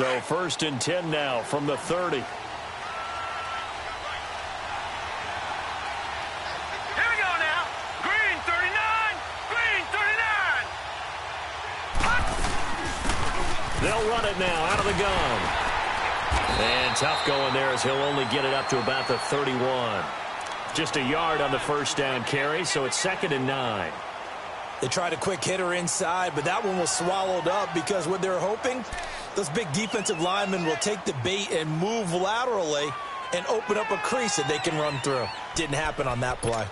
So 1st and 10 now from the 30. Here we go now. Green 39. Green 39. They'll run it now out of the gun. And tough going there as he'll only get it up to about the 31. Just a yard on the first down carry, so it's 2nd and 9. They tried a quick hitter inside, but that one was swallowed up because what they're hoping, those big defensive linemen will take the bait and move laterally and open up a crease that they can run through. Didn't happen on that play.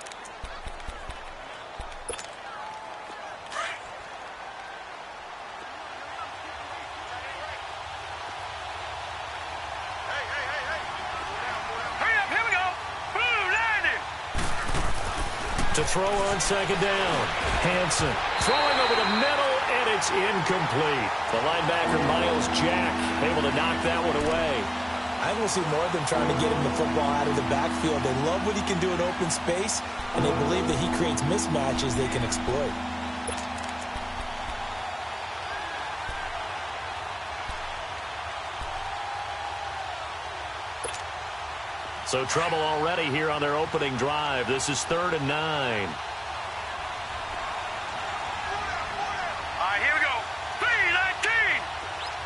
To throw on 2nd down. Hansen throwing over the middle, and it's incomplete. The linebacker, Miles Jack, able to knock that one away. I think we'll see more of them trying to get him the football out of the backfield. They love what he can do in open space, and they believe that he creates mismatches they can exploit. So trouble already here on their opening drive. This is 3rd and 9. All right, here we go. 319.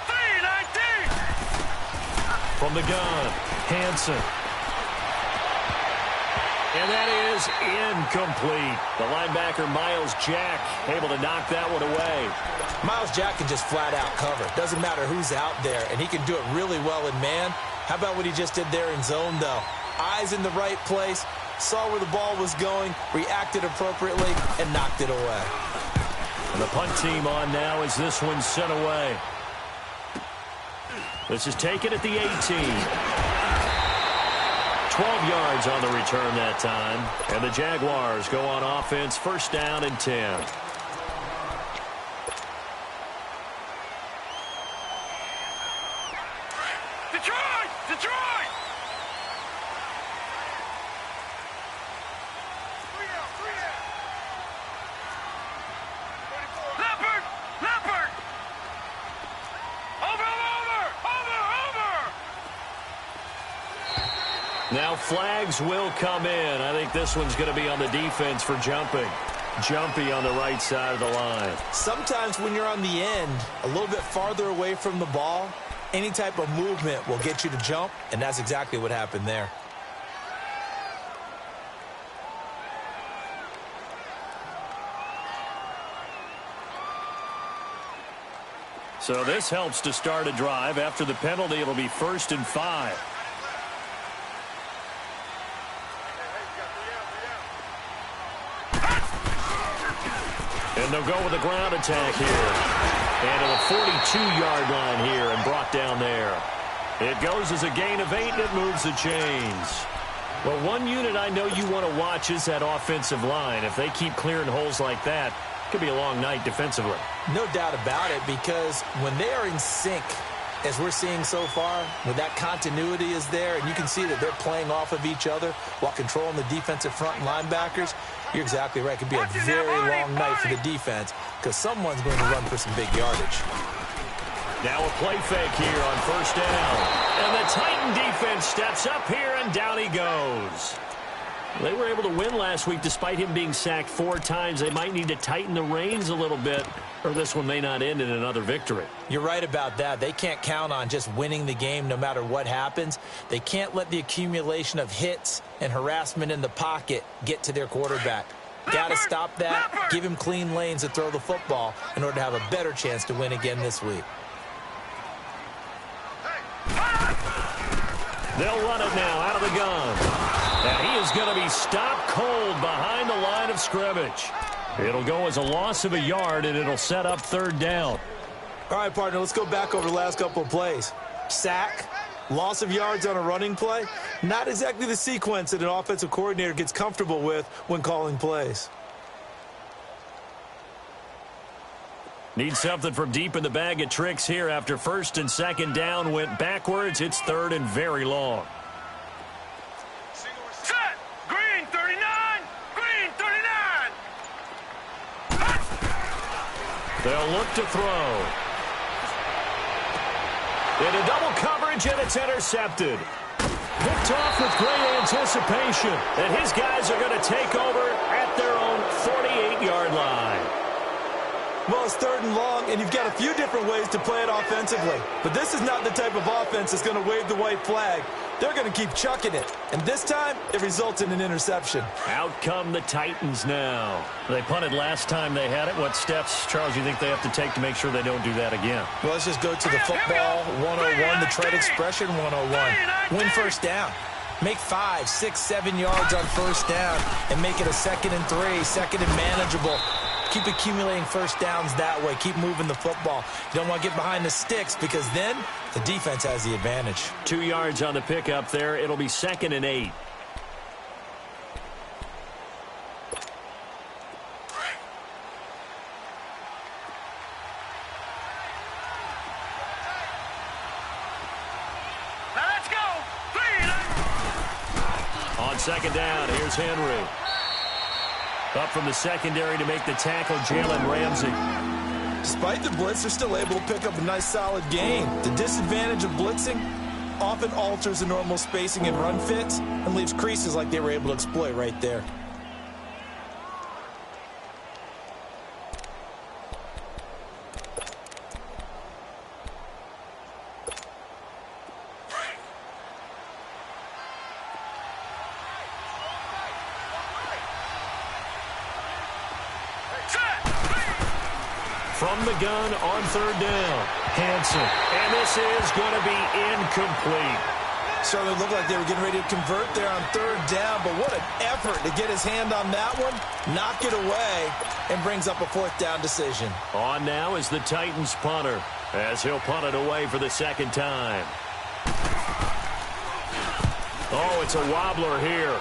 319. From the gun, Hansen. And that is incomplete. The linebacker, Miles Jack, able to knock that one away. Miles Jack can just flat out cover. Doesn't matter who's out there, and he can do it really well in man. How about what he just did there in zone, though? Eyes in the right place, saw where the ball was going, reacted appropriately, and knocked it away. And the punt team on now as this one's sent away. This is taken at the 18. 12 yards on the return that time. And the Jaguars go on offense, 1st down and 10. Detroit! Detroit! Leopard! Leopard! Over! Now flags will come in. I think this one's going to be on the defense for jumping. Jumpy on the right side of the line. Sometimes when you're on the end, a little bit farther away from the ball, any type of movement will get you to jump, and that's exactly what happened there. So this helps to start a drive. After the penalty, it'll be 1st and 5. And they'll go with a ground attack here. And to the 42-yard line here and brought down there. It goes as a gain of 8, and it moves the chains. Well, one unit I know you want to watch is that offensive line. If they keep clearing holes like that, it could be a long night defensively. No doubt about it, because when they are in sync, as we're seeing so far, when that continuity is there, and you can see that they're playing off of each other while controlling the defensive front and linebackers, you're exactly right. It could be a very long night for the defense because someone's going to run for some big yardage. Now a play fake here on 1st down. And the Titan defense steps up here, and down he goes. They were able to win last week despite him being sacked 4 times. They might need to tighten the reins a little bit, or this one may not end in another victory. You're right about that. They can't count on just winning the game no matter what happens. They can't let the accumulation of hits and harassment in the pocket get to their quarterback. Got to stop that, give him clean lanes to throw the football in order to have a better chance to win again this week. They'll run it now out of the gun. And he is going to be stopped cold behind the line of scrimmage. It'll go as a loss of a yard, and it'll set up 3rd down. All right, partner, let's go back over the last couple of plays. Sack, loss of yards on a running play. Not exactly the sequence that an offensive coordinator gets comfortable with when calling plays. Need something from deep in the bag of tricks here after 1st and 2nd down went backwards. It's 3rd and very long. Set! Green 39! Green 39! They'll look to throw. Into double coverage, and it's intercepted. Picked off with great anticipation. And his guys are going to take over at their own 48-yard line. Well, it's 3rd and long, and you've got a few different ways to play it offensively. But this is not the type of offense that's going to wave the white flag. They're going to keep chucking it. And this time, it results in an interception. Out come the Titans now. They punted last time they had it. What steps, Charles, you think they have to take to make sure they don't do that again? Well, let's just go to the football 101, the trade expression 101. Win first down. Make 5, 6, 7 yards on first down and make it a 2nd and 3, 2nd and manageable. Keep accumulating first downs that way. Keep moving the football. You don't want to get behind the sticks because then the defense has the advantage. 2 yards on the pickup there. It'll be 2nd and 8. Let's go. 3. On 2nd down, here's Henry. Up from the secondary to make the tackle, Jalen Ramsey. Despite the blitz, they're still able to pick up a nice, solid gain. The disadvantage of blitzing often alters the normal spacing and run fits and leaves creases like they were able to exploit right there. From the gun on 3rd down, Hanson. And this is going to be incomplete. Certainly looked like they were getting ready to convert there on 3rd down, but what an effort to get his hand on that one, knock it away, and brings up a 4th down decision. On now is the Titans punter, as he'll punt it away for the 2nd time. Oh, it's a wobbler here.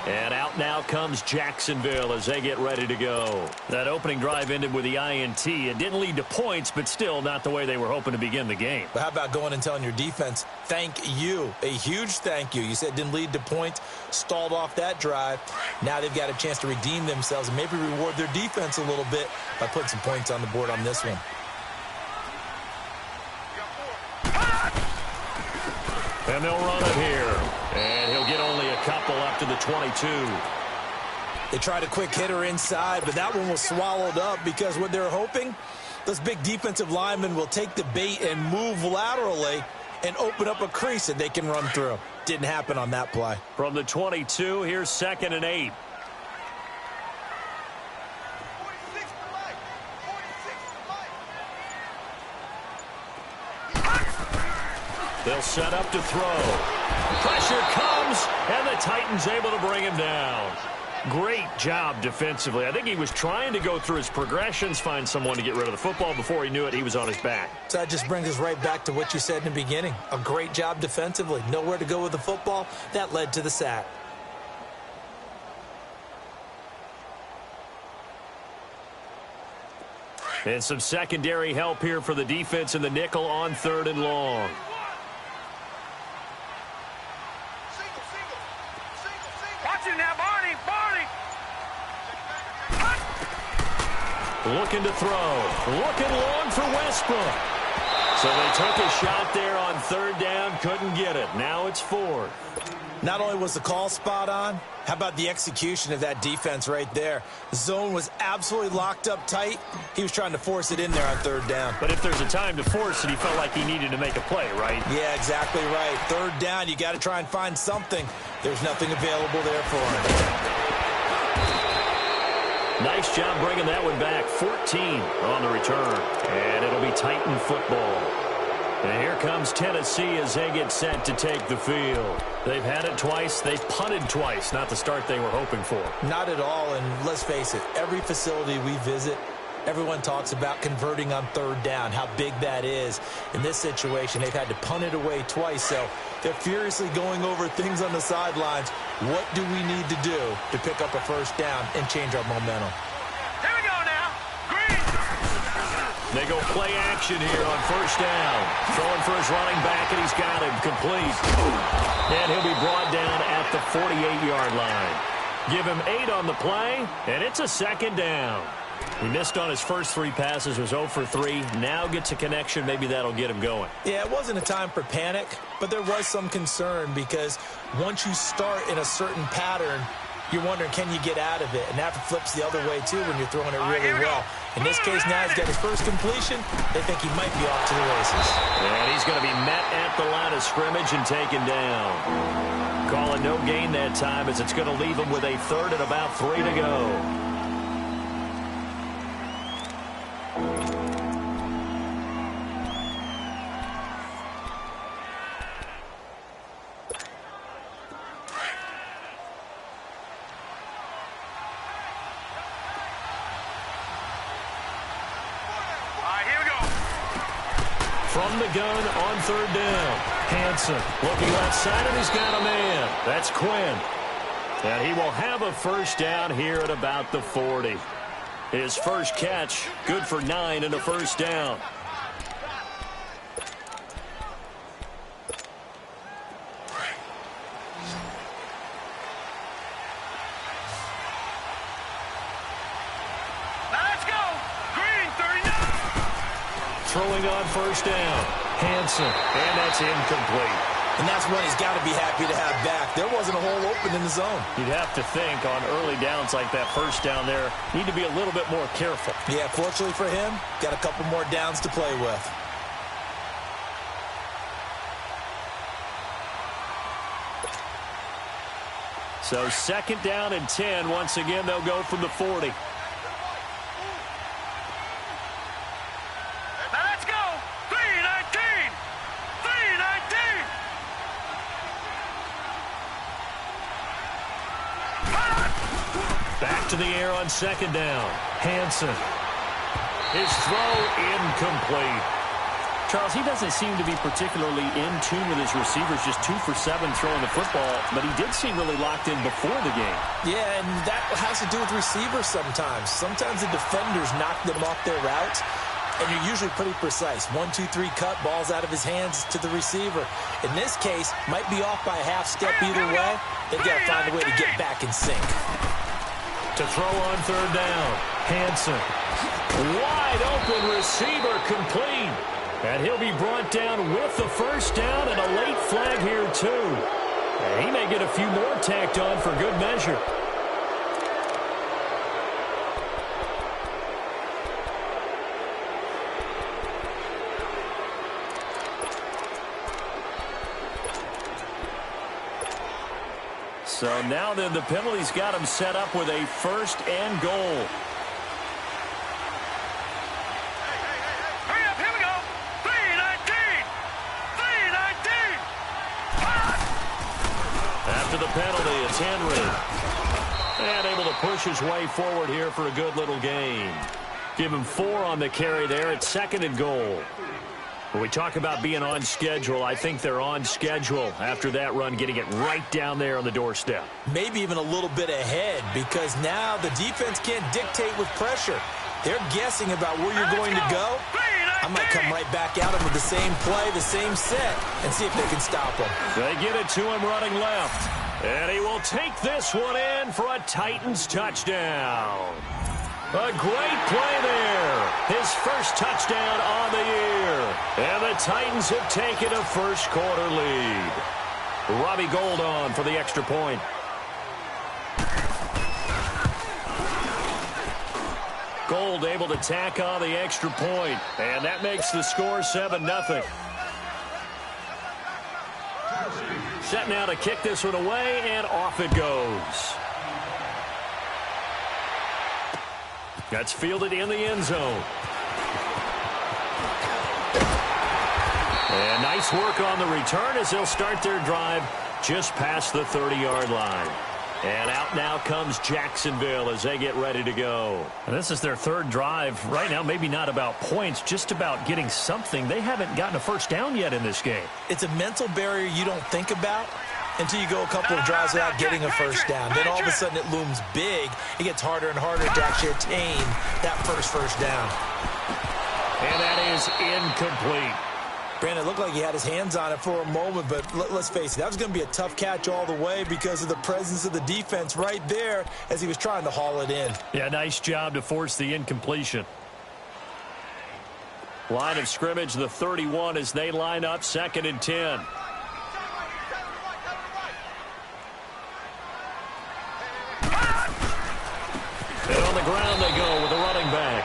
And out now comes Jacksonville as they get ready to go. That opening drive ended with the INT. It didn't lead to points, but still not the way they were hoping to begin the game. But how about going and telling your defense, thank you, a huge thank you. You said it didn't lead to points, stalled off that drive. Now they've got a chance to redeem themselves and maybe reward their defense a little bit by putting some points on the board on this one. And they'll run it here. And he'll get only a couple up to the 22. They tried a quick hitter inside, but that one was swallowed up because what they're hoping, those big defensive linemen will take the bait and move laterally and open up a crease that they can run through. Didn't happen on that play. From the 22, here's 2nd and 8. They'll set up to throw. Pressure comes, and the Titans able to bring him down. Great job defensively. I think he was trying to go through his progressions, find someone to get rid of the football. Before he knew it, he was on his back. So that just brings us right back to what you said in the beginning. A great job defensively. Nowhere to go with the football. That led to the sack. And some secondary help here for the defense in the nickel on 3rd and long. Watch him now, Barney. Looking to throw. Looking long for Westbrook. So they took a shot there on 3rd down. Couldn't get it. Now it's 4th. Not only was the call spot on, how about the execution of that defense right there? The zone was absolutely locked up tight. He was trying to force it in there on 3rd down. But if there's a time to force it, he felt like he needed to make a play, right? Yeah, exactly right. 3rd down, you got to try and find something. There's nothing available there for him. Nice job bringing that one back. 14 on the return. And it'll be Titan football. And here comes Tennessee as they get set to take the field. They've had it twice. They've punted twice. Not the start they were hoping for. Not at all. And let's face it, every facility we visit, everyone talks about converting on 3rd down, how big that is. In this situation, they've had to punt it away twice. So they're furiously going over things on the sidelines. What do we need to do to pick up a first down and change our momentum? Here we go now. Green. They go play action here on 1st down. Throwing for his running back, and he's got him complete. And he'll be brought down at the 48-yard line. Give him 8 on the play, and it's a second down. He missed on his first 3 passes, was 0 for 3. Now gets a connection. Maybe that'll get him going. Yeah, it wasn't a time for panic, but there was some concern because once you start in a certain pattern, you're wondering, can you get out of it? And that flips the other way, too, when you're throwing it really well. In this case, now he's got his first completion. They think he might be off to the races. And he's going to be met at the line of scrimmage and taken down. Calling no gain that time as it's going to leave him with a third and about 3 to go. From the gun on 3rd down. Hanson looking left side, and he's got a man. That's Quinn. And he will have a first down here at about the 40. His first catch, good for 9 and a first down. Throwing on first down. Hanson, and that's incomplete. And that's one he's got to be happy to have back. There wasn't a hole open in the zone. You'd have to think on early downs like that first down there, need to be a little bit more careful. Yeah, fortunately for him, got a couple more downs to play with. So 2nd down and 10. Once again, they'll go from the 40. To the air on 2nd down. Hanson. His throw incomplete. Charles, he doesn't seem to be particularly in tune with his receivers, just 2 for 7 throwing the football, but he did seem really locked in before the game. Yeah, and that has to do with receivers sometimes. Sometimes the defenders knock them off their routes, and you're usually pretty precise. 1, 2, 3 cut, ball's out of his hands to the receiver. In this case, might be off by a half step either way. They've got to find a way to get back in sync. To throw on 3rd down. Hanson. Wide open receiver complete. And he'll be brought down with the first down and a late flag here too. And he may get a few more tacked on for good measure. So now then the penalty's got him set up with a 1st and goal. Hurry up, here we go. 3-19. 3-19. After the penalty, it's Henry. And able to push his way forward here for a good little gain. Give him 4 on the carry there at 2nd and goal. When we talk about being on schedule, I think they're on schedule after that run, getting it right down there on the doorstep. Maybe even a little bit ahead because now the defense can't dictate with pressure. They're guessing about where you're going to go. I might come right back at them with the same play, the same set, and see if they can stop them. They get it to him running left. And he will take this one in for a Titans touchdown. A great play there. His first touchdown on the year. And the Titans have taken a first quarter lead. Robbie Gould on for the extra point. Gould able to tack on the extra point. And that makes the score 7-0. Set now to kick this one away, and off it goes. That's fielded in the end zone. And nice work on the return as they'll start their drive just past the 30-yard line. And out now comes Jacksonville as they get ready to go. And this is their 3rd drive. Right now, maybe not about points, just about getting something. They haven't gotten a first down yet in this game. It's a mental barrier you don't think about until you go a couple of drives without getting a first down. Then all of a sudden it looms big. It gets harder and harder to actually attain that first down. And that is incomplete. Brandon, it looked like he had his hands on it for a moment, but let's face it, that was going to be a tough catch all the way because of the presence of the defense right there as he was trying to haul it in. Yeah, nice job to force the incompletion. Line of scrimmage, the 31 as they line up, 2nd and 10. And on the ground they go with the running back.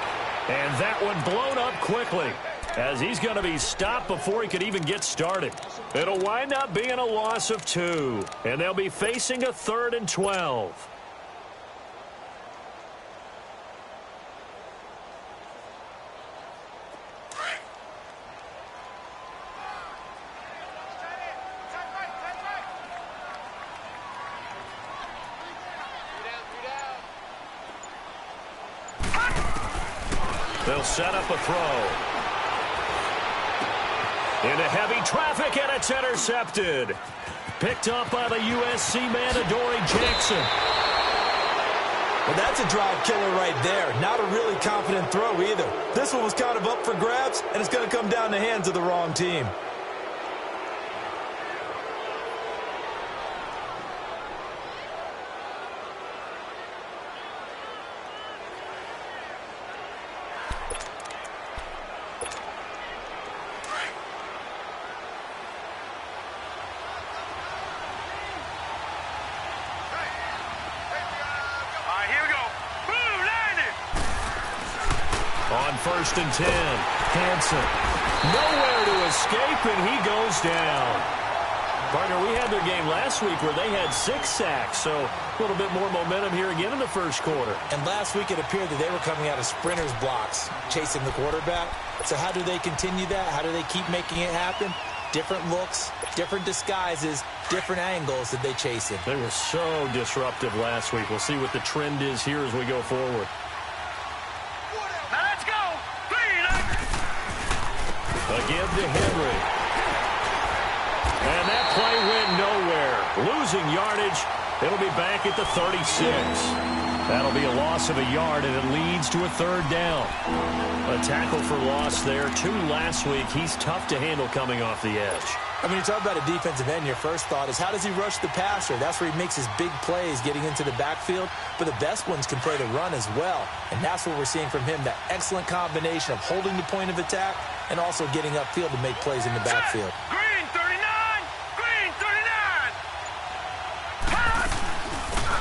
And that one blown up quickly, as he's going to be stopped before he could even get started. It'll wind up being a loss of 2, and they'll be facing a 3rd and 12. They'll set up a throw. Into heavy traffic, and it's intercepted. Picked up by the USC man, Adoree Jackson. Well, that's a drive killer right there. Not a really confident throw either. This one was kind of up for grabs, and it's going to come down the hands of the wrong team. On 1st and 10, Hansen. Nowhere to escape, and he goes down. Partner, we had their game last week where they had 6 sacks, so a little bit more momentum here again in the first quarter. And last week it appeared that they were coming out of sprinters blocks, chasing the quarterback. So how do they continue that? How do they keep making it happen? Different looks, different disguises, different angles that they chase in. They were so disruptive last week. We'll see what the trend is here as we go forward. Again to Henry. And that play went nowhere. Losing yardage. It'll be back at the 36. That'll be a loss of a yard, and it leads to a 3rd down. A tackle for loss there. 2 last week. He's tough to handle coming off the edge. I mean, you talk about a defensive end, your first thought is how does he rush the passer? That's where he makes his big plays getting into the backfield. But the best ones can play the run as well. And that's what we're seeing from him, that excellent combination of holding the point of attack and also getting upfield to make plays in the backfield. Green 39! Green 39!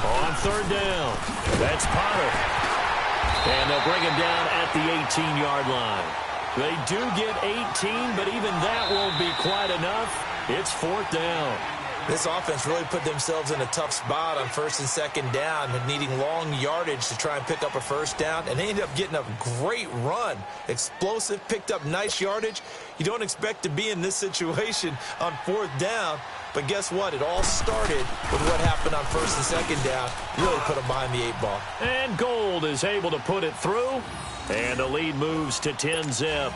On 3rd down, that's Potter. And they'll bring him down at the 18-yard line. They do get 18, but even that won't be quite enough. It's 4th down. This offense really put themselves in a tough spot on 1st and 2nd down, needing long yardage to try and pick up a 1st down, and they ended up getting a great run. Explosive, picked up nice yardage. You don't expect to be in this situation on 4th down, but guess what? It all started with what happened on 1st and 2nd down. Really put them behind the 8 ball. And Gold is able to put it through, and the lead moves to 10-zip.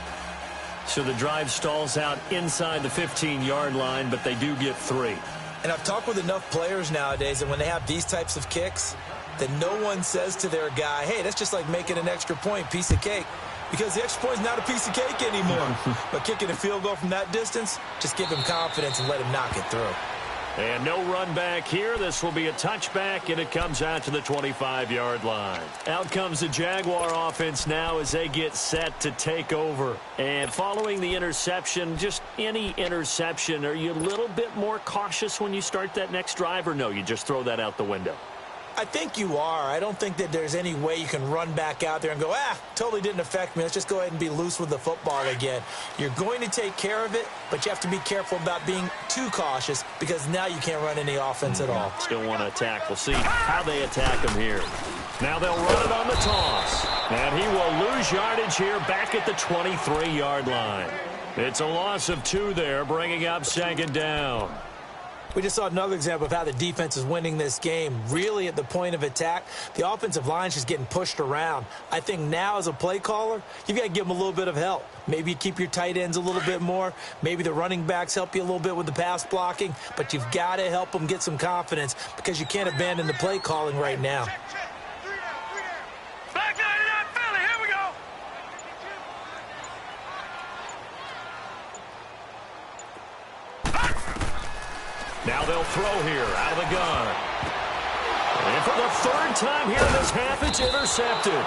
So the drive stalls out inside the 15-yard line, but they do get 3. And I've talked with enough players nowadays, and when they have these types of kicks, that no one says to their guy, hey, that's just like making an extra point, piece of cake. Because the extra point is not a piece of cake anymore. But kicking a field goal from that distance, just give him confidence and let him knock it through. And no run back here. This will be a touchback, and it comes out to the 25-yard line. Out comes the Jaguar offense now as they get set to take over. And following the interception, just any interception, are you a little bit more cautious when you start that next drive, or no, you just throw that out the window? I think you are. I don't think that there's any way you can run back out there and go, totally didn't affect me. Let's just go ahead and be loose with the football again. You're going to take care of it, but you have to be careful about being too cautious because now you can't run any offense at all. Still want to attack. We'll see how they attack him here. Now they'll run it on the toss. And he will lose yardage here back at the 23-yard line. It's a loss of 2 there, bringing up 2nd down. We just saw another example of how the defense is winning this game. Really at the point of attack, the offensive line is just getting pushed around. I think now as a play caller, you've got to give them a little bit of help. Maybe you keep your tight ends a little bit more. Maybe the running backs help you a little bit with the pass blocking. But you've got to help them get some confidence because you can't abandon the play calling right now. Back 99 Philly, here we go. Now they'll throw here out of the gun. And for the third time here in this half, it's intercepted.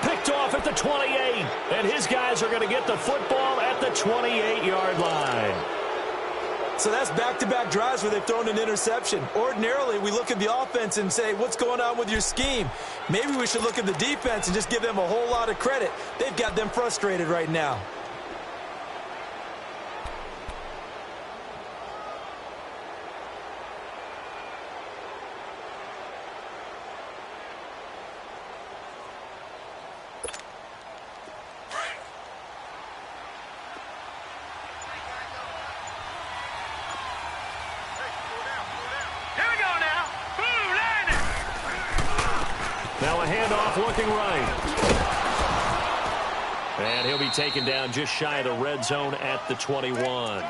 Picked off at the 28. And his guys are going to get the football at the 28-yard line. So that's back-to-back drives where they've thrown an interception. Ordinarily, we look at the offense and say, what's going on with your scheme? Maybe we should look at the defense and just give them a whole lot of credit. They've got them frustrated right now. Now a handoff looking right. And he'll be taken down just shy of the red zone at the 21.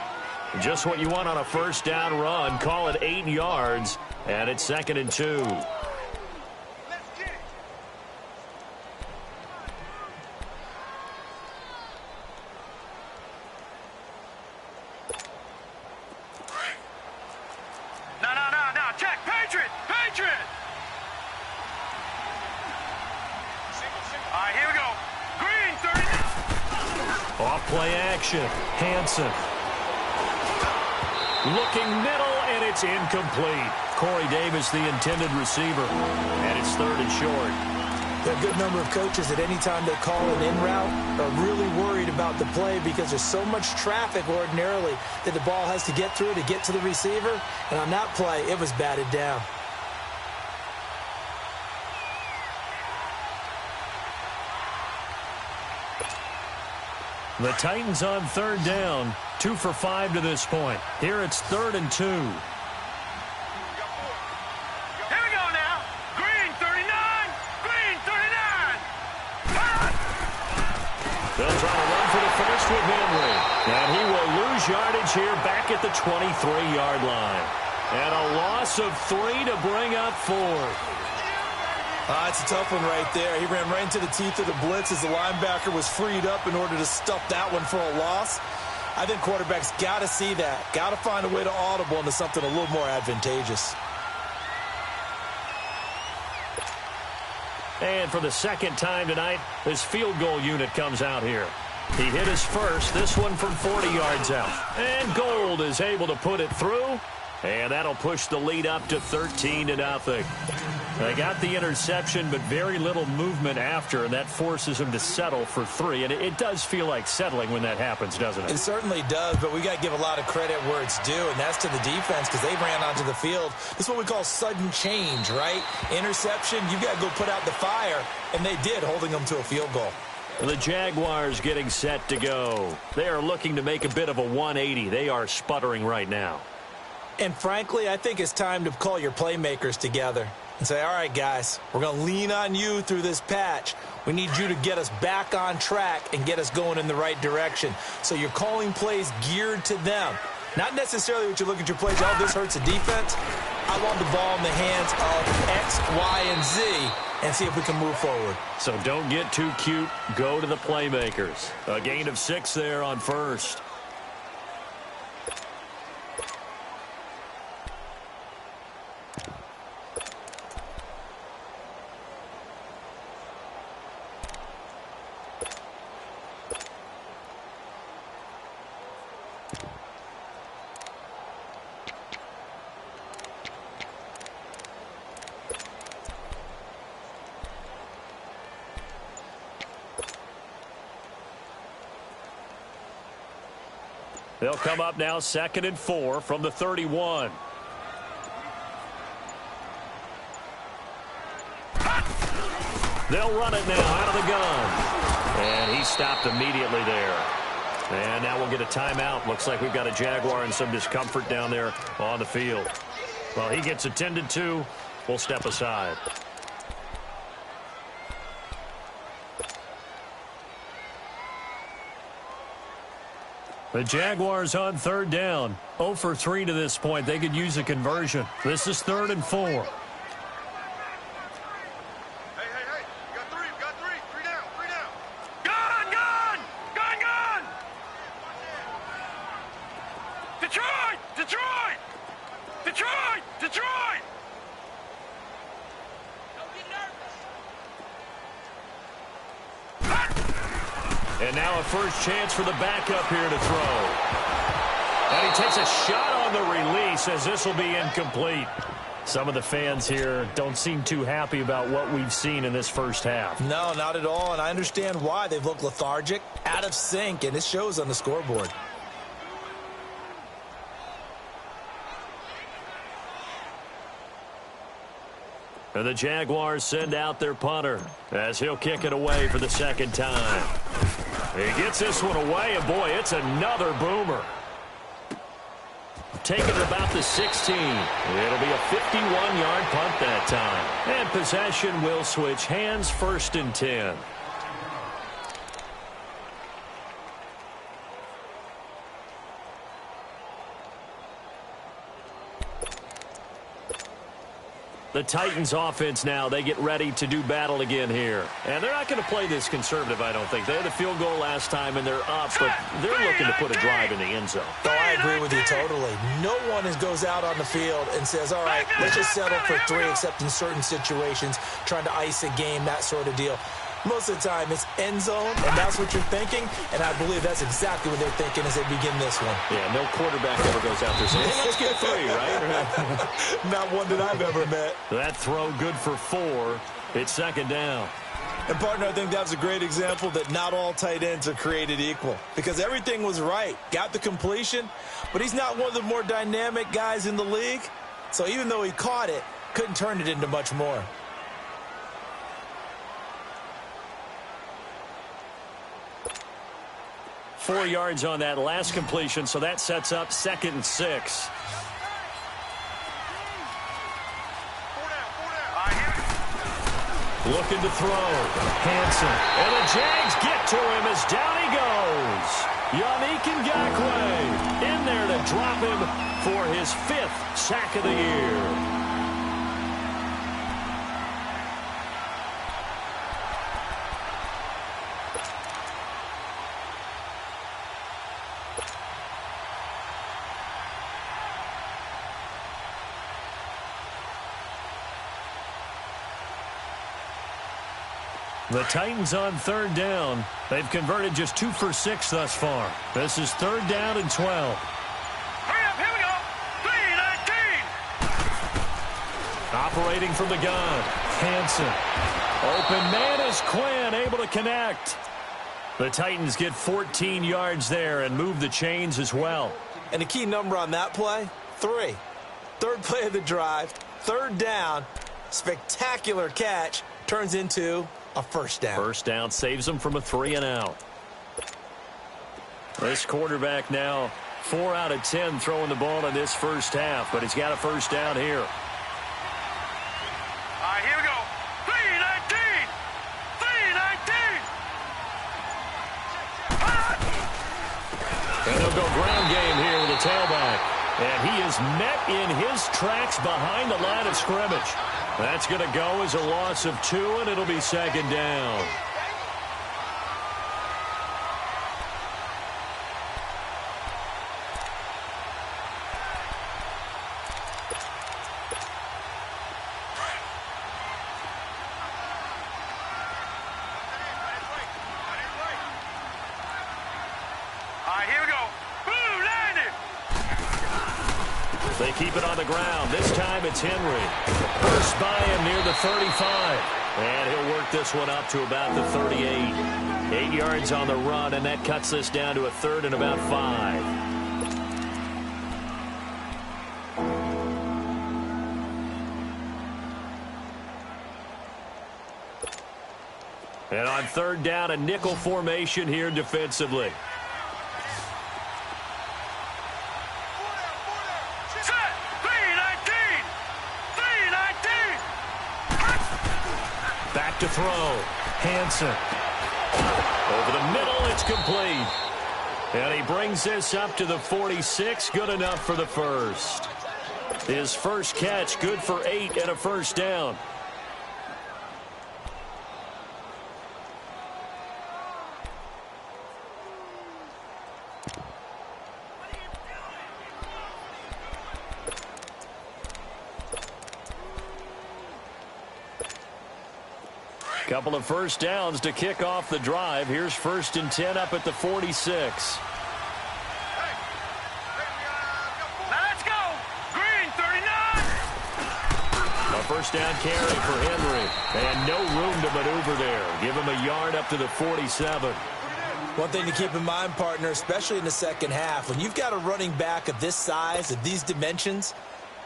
Just what you want on a first down run. Call it 8 yards. And it's 2nd and 2. No. Check. Patriot. All right, here we go. Green, 30. Off play action. Hansen. Looking middle, and it's incomplete. Corey Davis, the intended receiver. And it's 3rd and short. There are a good number of coaches at any time they call an in route are really worried about the play because there's so much traffic ordinarily that the ball has to get through to get to the receiver. And on that play, it was batted down. The Titans on 3rd down. 2 for 5 to this point. Here it's 3rd and 2. Here we go now. Green, 39. Green, 39. They'll try to run for the first with Henry. And he will lose yardage here back at the 23-yard line. And a loss of 3 to bring up 4th. It's a tough one right there. He ran right into the teeth of the blitz as the linebacker was freed up in order to stuff that one for a loss. I think quarterbacks got to see that. Got to find a way to audible into something a little more advantageous. And for the second time tonight, this field goal unit comes out here. He hit his first, this one from 40 yards out. And Gold is able to put it through. And that'll push the lead up to 13-0. They got the interception, but very little movement after, and that forces them to settle for 3. And it does feel like settling when that happens, doesn't it? It certainly does, but we got to give a lot of credit where it's due, and that's to the defense because they ran onto the field. This is what we call sudden change, right? Interception, you've got to go put out the fire, and they did, holding them to a field goal. The Jaguars getting set to go. They are looking to make a bit of a 180. They are sputtering right now. And frankly, I think it's time to call your playmakers together and say, all right, guys, we're going to lean on you through this patch. We need you to get us back on track and get us going in the right direction. So you're calling plays geared to them. Not necessarily what you look at your plays, oh, this hurts the defense. I want the ball in the hands of X, Y, and Z and see if we can move forward. So don't get too cute. Go to the playmakers. A gain of 6 there on first. They'll come up now 2nd and 4 from the 31. They'll run it now out of the gun. And he stopped immediately there. And now we'll get a timeout. Looks like we've got a Jaguar in some discomfort down there on the field. Well, he gets attended to. We'll step aside. The Jaguars on 3rd down. 0 for 3 to this point. They could use a conversion. This is 3rd and 4. Hey. We got three. Three down. Gun. Detroit. Detroit! Detroit! And now a first chance for the backup here to throw. And he takes a shot on the release as this will be incomplete. Some of the fans here don't seem too happy about what we've seen in this first half. No, not at all, and I understand why. They've looked lethargic, out of sync, and it shows on the scoreboard. And the Jaguars send out their punter as he'll kick it away for the second time. He gets this one away, and boy, it's another boomer. Taking it about the 16. It'll be a 51-yard punt that time. And possession will switch hands, 1st and 10. The Titans offense now, they get ready to do battle again here. And they're not going to play this conservative, I don't think. They had a field goal last time, and they're up, but they're looking to put a drive in the end zone. Oh, I agree with you totally. No one goes out on the field and says, all right, let's just settle for 3, except in certain situations, trying to ice a game, that sort of deal. Most of the time, it's end zone, and that's what you're thinking, and I believe that's exactly what they're thinking as they begin this one. Yeah, no quarterback ever goes out there saying, hey, let's get 3, right? Not one that I've ever met. That throw good for 4. It's 2nd down. And, partner, I think that's a great example that not all tight ends are created equal, because everything was right. Got the completion, but he's not one of the more dynamic guys in the league, so even though he caught it, couldn't turn it into much more. Four yards on that last completion, so that sets up 2nd and 6. Looking to throw. Hansen. And the Jags get to him as down he goes. Yannick Ngakoue in there to drop him for his 5th sack of the year. The Titans on 3rd down. They've converted just 2 for 6 thus far. This is 3rd down and 12. Hurry up, here we go. 3-19. Operating from the gun. Hansen. Open man is Quinn, able to connect. The Titans get 14 yards there and move the chains as well. And the key number on that play, 3. 3rd play of the drive, 3rd down, spectacular catch, turns into a 1st down. 1st down saves them from a 3 and out. This quarterback now 4 out of 10 throwing the ball in this first half, but he's got a 1st down here. All right, here we go. 3-19. 3-19. And they'll go ground game here with a tailback. And he is met in his tracks behind the line of scrimmage. That's going to go as a loss of 2, and it'll be 2nd down. All right, here we go. Boom, landed. They keep it on the ground. This time it's Henry. First by him near the 35. And he'll work this one up to about the 38. 8 yards on the run, and that cuts this down to a 3rd and about 5. And on 3rd down, a nickel formation here defensively. Back to throw. Hansen. Over the middle, it's complete. And he brings this up to the 46. Good enough for the 1st. His first catch, good for 8 and a 1st down. Couple of first downs to kick off the drive. Here's 1st and 10 up at the 46. Let's go. Green 39. A first down carry for Henry. And no room to maneuver there. Give him a yard up to the 47. One thing to keep in mind, partner, especially in the second half, when you've got a running back of this size, of these dimensions,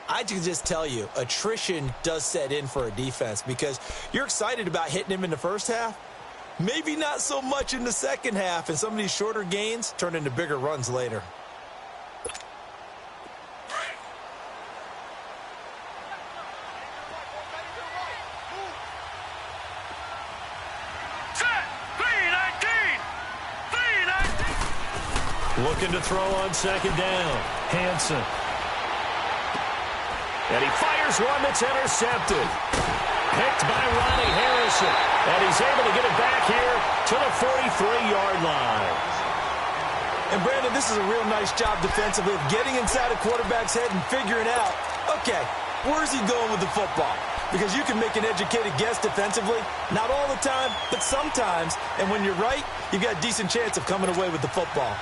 I can just tell you, attrition does set in for a defense because you're excited about hitting him in the first half. Maybe not so much in the second half, and some of these shorter gains turn into bigger runs later. Looking to throw on second down. Hansen. And he fires one that's intercepted. Picked by Ronnie Harrison. And he's able to get it back here to the 43-yard line. And, Brandon, this is a real nice job defensively of getting inside a quarterback's head and figuring out, okay, where's he going with the football? Because you can make an educated guess defensively. Not all the time, but sometimes. And when you're right, you've got a decent chance of coming away with the football.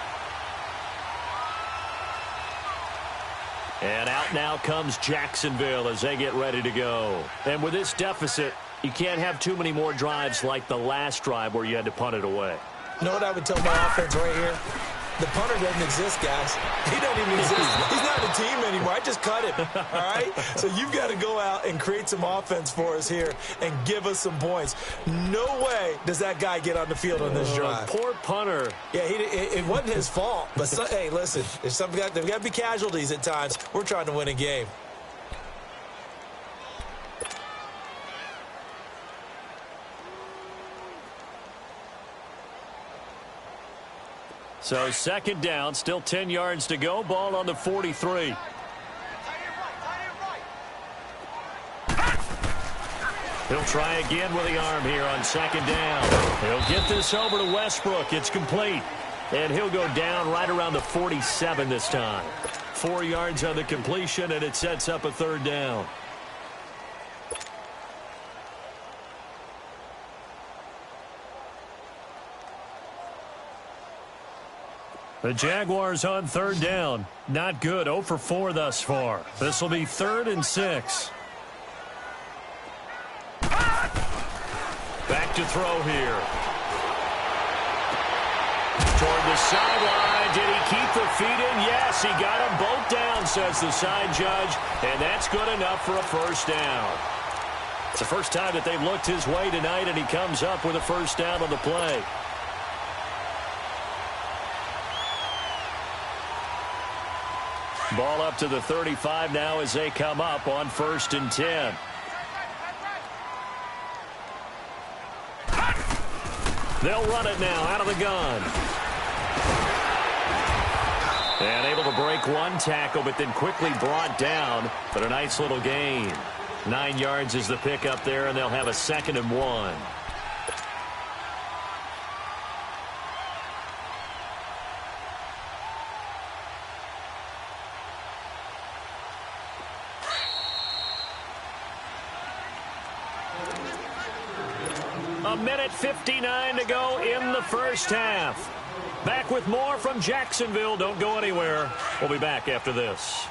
And out now comes Jacksonville as they get ready to go. And with this deficit, you can't have too many more drives like the last drive where you had to punt it away. You know what I would tell my offense right here? The punter doesn't exist, guys. He doesn't even exist. He's not a team anymore. I just cut him, all right? So you've got to go out and create some offense for us here and give us some points. No way does that guy get on the field on this drive. Poor punter. Yeah, it wasn't his fault. But, hey, listen, there's got to be casualties at times. We're trying to win a game. So second down, still 10 yards to go. Ball on the 43. He'll try again with the arm here on second down. He'll get this over to Westbrook. It's complete. And he'll go down right around the 47 this time. 4 yards on the completion, and it sets up a third down. The Jaguars on third down. Not good. 0 for 4 thus far. This will be 3rd and 6. Back to throw here. Toward the sideline. Did he keep the feet in? Yes, he got them both down, says the side judge. And that's good enough for a first down. It's the first time that they've looked his way tonight, and he comes up with a first down on the play. Ball up to the 35 now as they come up on 1st and 10. They'll run it now out of the gun. And able to break one tackle, but then quickly brought down. But a nice little gain. 9 yards is the pickup there, and they'll have a 2nd and 1. A minute 59 to go in the first half. Back with more from Jacksonville. Don't go anywhere. We'll be back after this.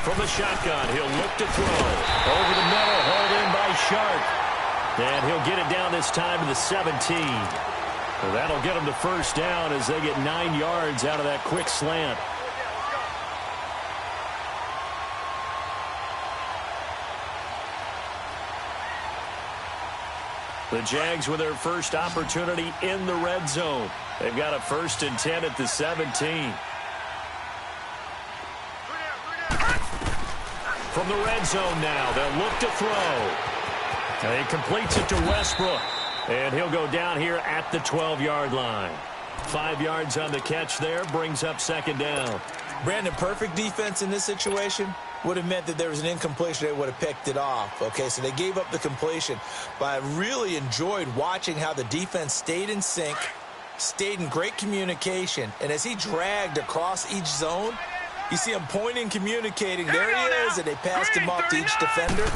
From the shotgun, he'll look to throw. Over the middle, hauled in by Sharp. And he'll get it down this time to the 17. Well, that'll get them to first down as they get 9 yards out of that quick slant. The Jags with their first opportunity in the red zone. They've got a 1st and 10 at the 17. From the red zone now, they'll look to throw. And he completes it to Westbrook. And he'll go down here at the 12-yard line. 5 yards on the catch there, brings up 2nd down. Brandon, perfect defense in this situation would have meant that there was an incompletion. They would have picked it off. Okay, so they gave up the completion. But I really enjoyed watching how the defense stayed in sync, stayed in great communication, and as he dragged across each zone, you see him pointing, communicating. There he is, and they passed him off to each defender.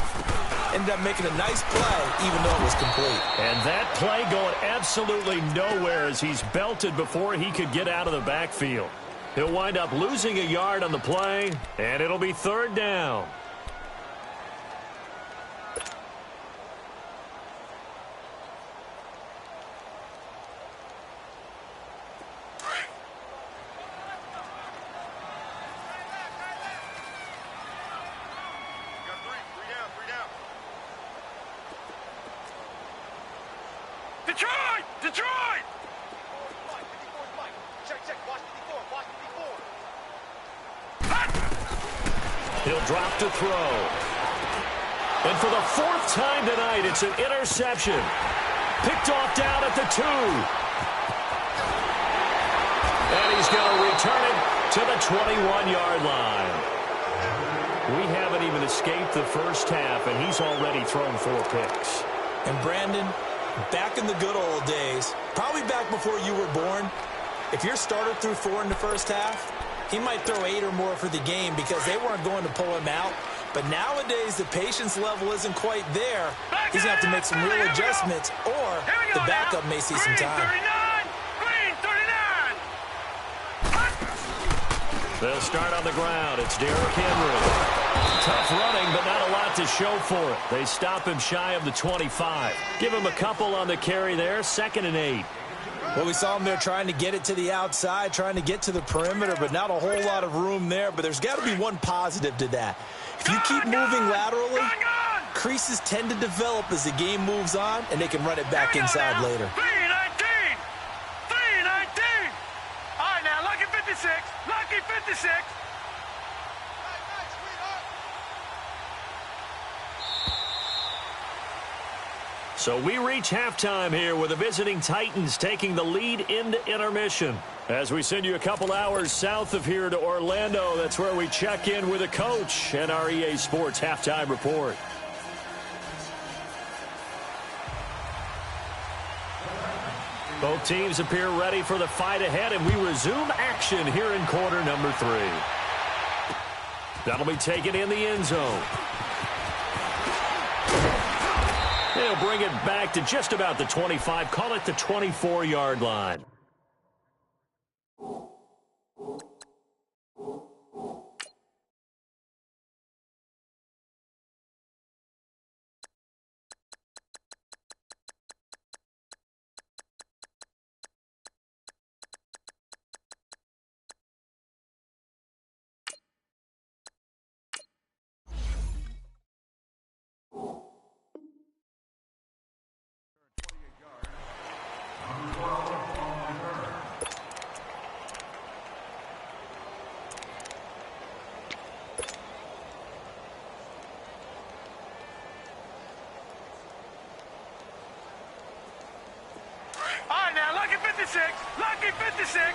Ended up making a nice play, even though it was complete. And that play going absolutely nowhere as he's belted before he could get out of the backfield. He'll wind up losing a yard on the play, and it'll be third down. Detroit! Detroit! He'll drop to throw. And for the fourth time tonight, it's an interception. Picked off down at the 2. And he's going to return it to the 21-yard line. We haven't even escaped the first half, and he's already thrown 4 picks. And Brandon, back in the good old days, probably back before you were born, if your starter threw 4 in the first half, he might throw 8 or more for the game because they weren't going to pull him out. But nowadays, the patience level isn't quite there. He's going to have to make some real adjustments, or the backup may see some time. Green 39! They'll start on the ground. It's Derrick Henry. Tough running, but not a lot to show for it. They stop him shy of the 25. Give him a couple on the carry there. 2nd and 8. Well, we saw him there trying to get it to the outside, trying to get to the perimeter, but not a whole lot of room there. But there's got to be one positive to that. If you keep moving laterally, creases tend to develop as the game moves on, and they can run it back inside later. 319! 319! All right, now, lucky 56. Lucky 56. So we reach halftime here with the visiting Titans taking the lead into intermission. As we send you a couple hours south of here to Orlando, that's where we check in with a coach and our EA Sports halftime report. Both teams appear ready for the fight ahead, and we resume action here in quarter number 3. That'll be taken in the end zone. They'll bring it back to just about the 25, call it the 24-yard line. Lucky 56! Lucky 56!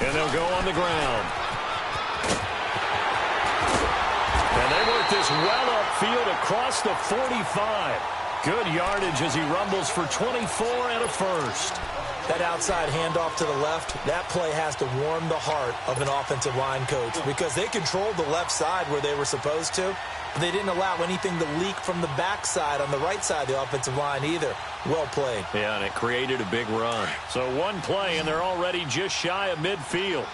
And they'll go on the ground. And they work this well upfield across the 45. Good yardage as he rumbles for 24 and a first. That outside handoff to the left, that play has to warm the heart of an offensive line coach because they controlled the left side where they were supposed to, but they didn't allow anything to leak from the backside on the right side of the offensive line either. Well played. Yeah, and it created a big run. So one play, and they're already just shy of midfield.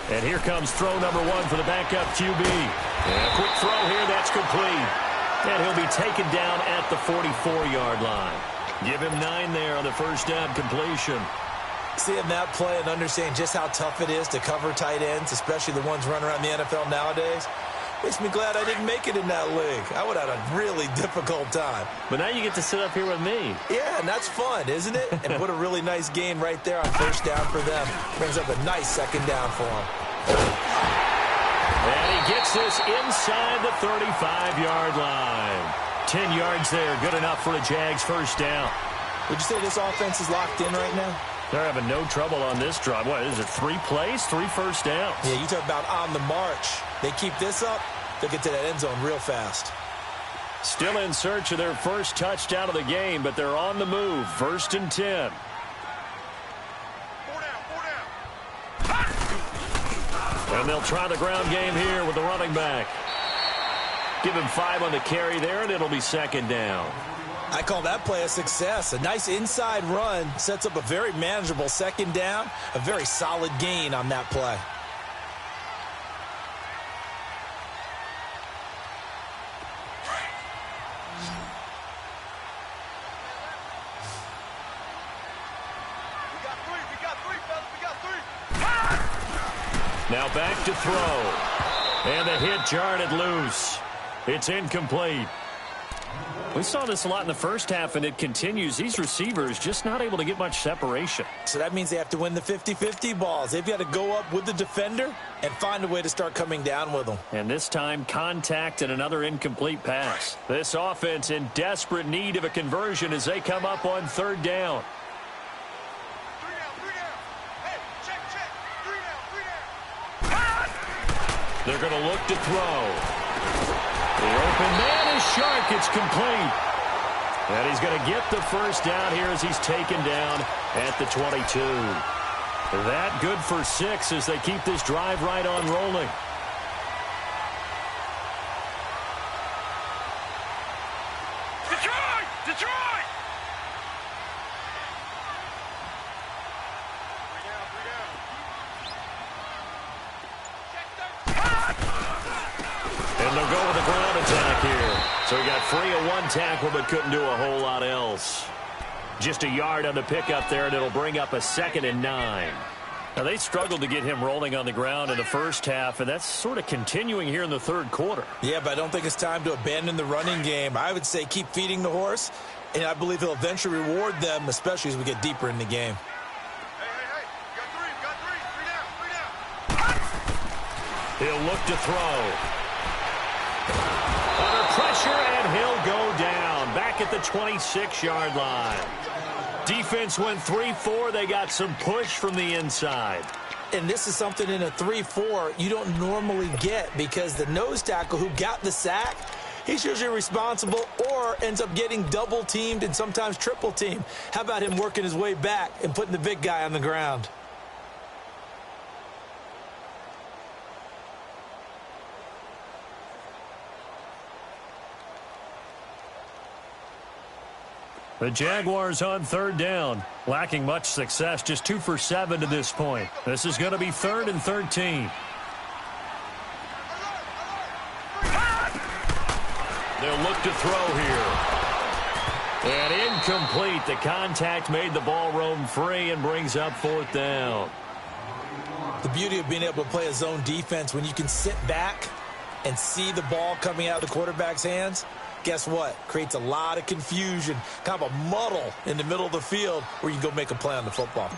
And here comes throw number 1 for the backup QB. And a quick throw here, that's complete. And he'll be taken down at the 44-yard line. Give him 9 there on the first down completion. Seeing that play and understanding just how tough it is to cover tight ends, especially the ones running around the NFL nowadays, makes me glad I didn't make it in that league. I would have had a really difficult time. But now you get to sit up here with me. Yeah, and that's fun, isn't it? And put a really nice gain right there on first down for them. Brings up a nice second down for them. And he gets this inside the 35-yard line. 10 yards there, good enough for a Jags first down. Would you say this offense is locked in right now? They're having no trouble on this drive. What is it, 3 plays, 3 first downs? Yeah, you talk about on the march. They keep this up, they'll get to that end zone real fast. Still in search of their first touchdown of the game, but they're on the move. 1st and 10. 4 down. And they'll try the ground game here with the running back. Give him 5 on the carry there, and it'll be 2nd down. I call that play a success. A nice inside run sets up a very manageable 2nd down. A very solid gain on that play. We got 3, fellas. We got 3. Now back to throw. And the hit jarred it loose. It's incomplete. We saw this a lot in the first half, and it continues. These receivers just not able to get much separation. So that means they have to win the 50-50 balls. They've got to go up with the defender and find a way to start coming down with them. And this time, contact and another incomplete pass. This offense in desperate need of a conversion as they come up on 3rd down. 3 down. Hey, check. 3 down. They're going to look to throw. The open man is Shark. It's complete. And he's going to get the first down here as he's taken down at the 22. That good for 6 as they keep this drive right on rolling. Detroit! 3 down. And they'll go with a ground attack here. So he got free of 1 tackle but couldn't do a whole lot else. Just a yard on the pickup there, and it'll bring up a 2nd and 9. Now, they struggled to get him rolling on the ground in the first half, and that's sort of continuing here in the 3rd quarter. Yeah, but I don't think it's time to abandon the running game. I would say keep feeding the horse, and I believe he'll eventually reward them, especially as we get deeper in the game. Hey. We got 3. 3 down. He'll look to throw. Under pressure, and he'll go down. Back at the 26-yard line. Defense went 3-4. They got some push from the inside. And this is something in a 3-4 you don't normally get because the nose tackle who got the sack, he's usually responsible or ends up getting double-teamed and sometimes triple-teamed. How about him working his way back and putting the big guy on the ground? The Jaguars on 3rd down, lacking much success, just 2 for 7 to this point. This is going to be 3rd and 13. They'll look to throw here. And incomplete. The contact made the ball roam free and brings up 4th down. The beauty of being able to play a zone defense when you can sit back and see the ball coming out of the quarterback's hands, guess what? Creates a lot of confusion, kind of a muddle in the middle of the field where you can go make a play on the football.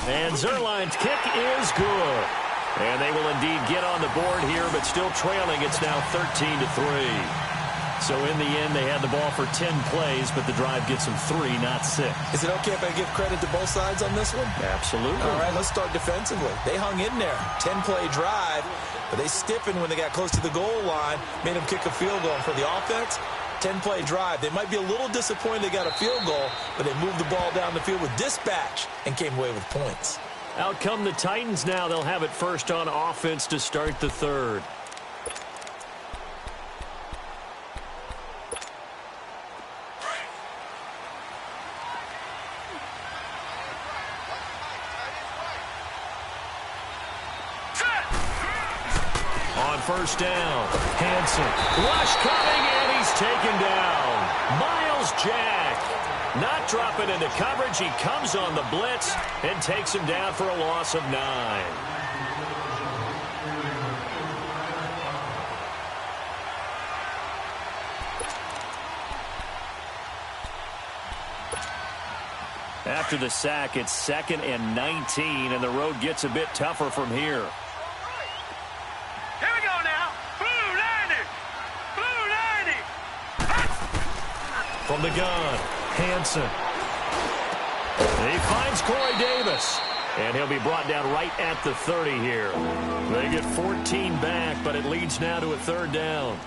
And Zerline's kick is good. And they will indeed get on the board here, but still trailing. It's now 13-3. So in the end, they had the ball for 10 plays, but the drive gets them 3, not 6. Is it okay if I give credit to both sides on this one? Absolutely. All right, let's start defensively. They hung in there. 10-play drive, but they stiffened when they got close to the goal line, made them kick a field goal. For the offense, 10-play drive. They might be a little disappointed they got a field goal, but they moved the ball down the field with dispatch and came away with points. Out come the Titans now. They'll have it first on offense to start the 3rd. On 1st down, Hanson. Rush coming, and he's taken down. Miles Jack. Not dropping into coverage. He comes on the blitz and takes him down for a loss of 9. After the sack, it's 2nd and 19, and the road gets a bit tougher from here. Here we go now. Blue 90. Blue 90. From the gun, Hansen. He finds Corey Davis. And he'll be brought down right at the 30 here. They get 14 back, but it leads now to a third down.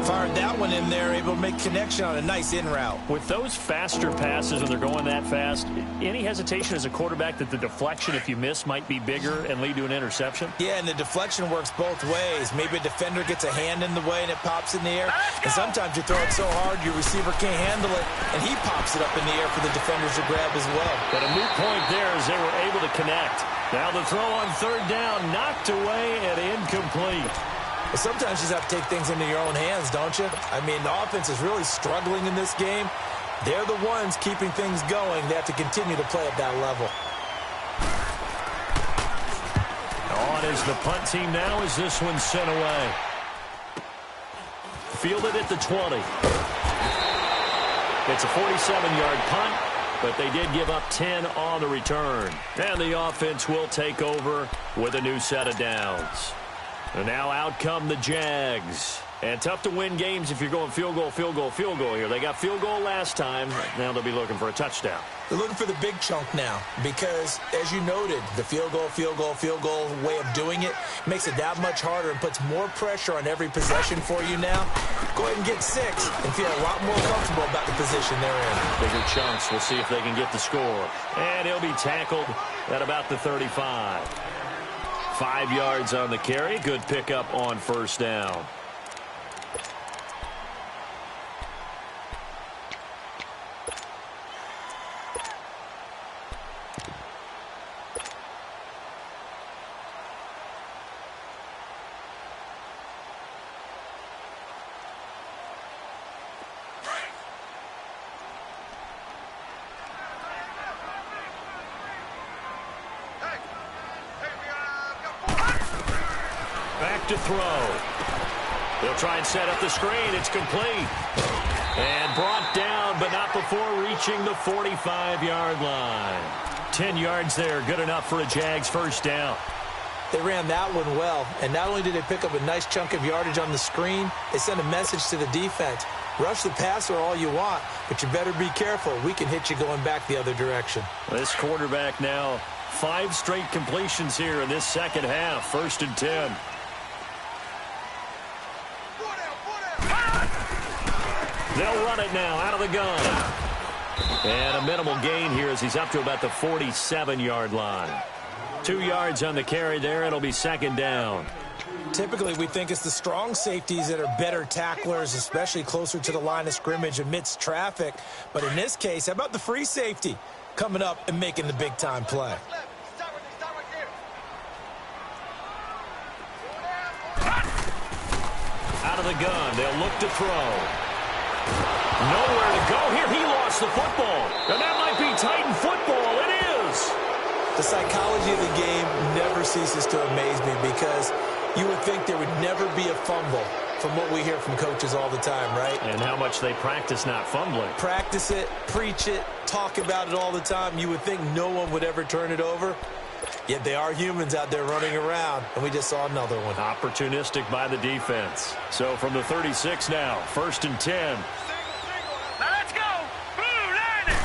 Fired that one in there, able to make connection on a nice in route. With those faster passes, when they're going that fast, any hesitation as a quarterback that the deflection, if you miss, might be bigger and lead to an interception? Yeah, and the deflection works both ways. Maybe a defender gets a hand in the way and it pops in the air. And sometimes you throw it so hard your receiver can't handle it, and he pops it up in the air for the defenders to grab as well. But a moot point there as they were able to connect. Now the throw on third down, knocked away and incomplete. Sometimes you just have to take things into your own hands, don't you? I mean, the offense is really struggling in this game. They're the ones keeping things going. They have to continue to play at that level. On is the punt team now as this one's sent away. Fielded at the 20. It's a 47-yard punt, but they did give up 10 on the return. And the offense will take over with a new set of downs. And now out come the Jags. And tough to win games if you're going field goal, field goal, field goal here. They got field goal last time. Now they'll be looking for a touchdown. They're looking for the big chunk now because, as you noted, the field goal, field goal, field goal way of doing it makes it that much harder and puts more pressure on every possession for you now. Go ahead and get 6 and feel a lot more comfortable about the position they're in. Bigger chunks. We'll see if they can get the score. And he'll be tackled at about the 35. 5 yards on the carry. Good pickup on first down. Back to throw. They'll try and set up the screen. It's complete. And brought down, but not before reaching the 45-yard line. 10 yards there, good enough for a Jags first down. They ran that one well, and not only did they pick up a nice chunk of yardage on the screen, they sent a message to the defense. Rush the passer all you want, but you better be careful. We can hit you going back the other direction. This quarterback now 5 straight completions here in this second half. 1st and 10. They'll run it now out of the gun. And a minimal gain here as he's up to about the 47-yard line. 2 yards on the carry there. It'll be second down. Typically, we think it's the strong safeties that are better tacklers, especially closer to the line of scrimmage amidst traffic. But in this case, how about the free safety coming up and making the big-time play? Out of the gun. They'll look to throw. Nowhere to go here. He lost the football. And that might be Titan football. It is. The psychology of the game never ceases to amaze me because you would think there would never be a fumble from what we hear from coaches all the time, right? And how much they practice not fumbling. Practice it, preach it, talk about it all the time. You would think no one would ever turn it over. Yet they are humans out there running around, and we just saw another one. Opportunistic by the defense. So from the 36 now, 1st and 10. Now let's go. Blue line it.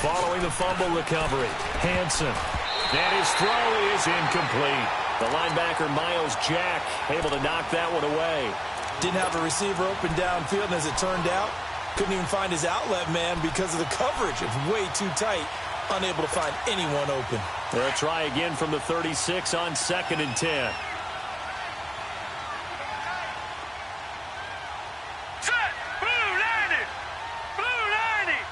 Following the fumble recovery, Hansen. And his throw is incomplete. The linebacker, Miles Jack, able to knock that one away. Didn't have a receiver open downfield, and as it turned out, couldn't even find his outlet man because of the coverage. It's way too tight. Unable to find anyone open. They'll try again from the 36 on 2nd and 10. Set. Blue line it. Blue line it.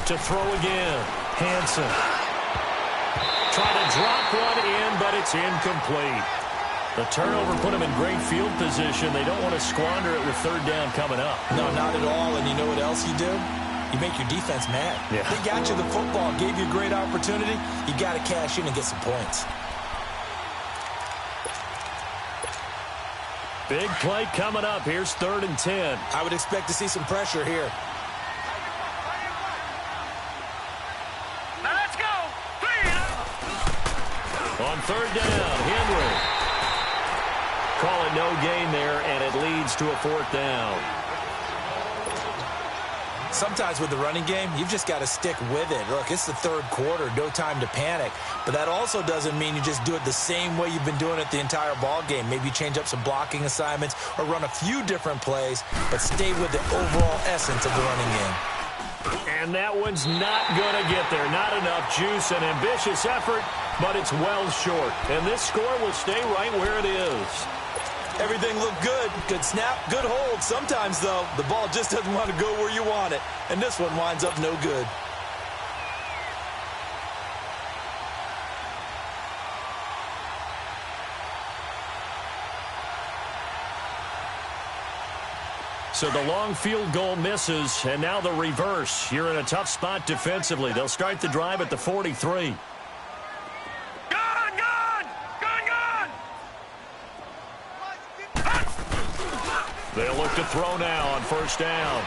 To throw again, Hansen. Trying to drop one in, but it's incomplete. The turnover put them in great field position. They don't want to squander it with 3rd down coming up. No, not at all. And you know what else you do? You make your defense mad. Yeah. They got you the football, gave you a great opportunity. You got to cash in and get some points. Big play coming up. Here's 3rd and 10. I would expect to see some pressure here. Now let's go. On 3rd down, Henry. Call it no gain there, and it leads leads to a 4th down. Sometimes with the running game, you've just got to stick with it. Look, it's the 3rd quarter, no time to panic. But that also doesn't mean you just do it the same way you've been doing it the entire ball game. Maybe change up some blocking assignments or run a few different plays, but stay with the overall essence of the running game. And that one's not going to get there. Not enough juice and ambitious effort, but it's well short. And this score will stay right where it is. Everything looked good. Good snap, good hold. Sometimes, though, the ball just doesn't want to go where you want it. And this one winds up no good. So the long field goal misses, and now the reverse. You're in a tough spot defensively. They'll start the drive at the 43. They'll look to throw now on 1st down.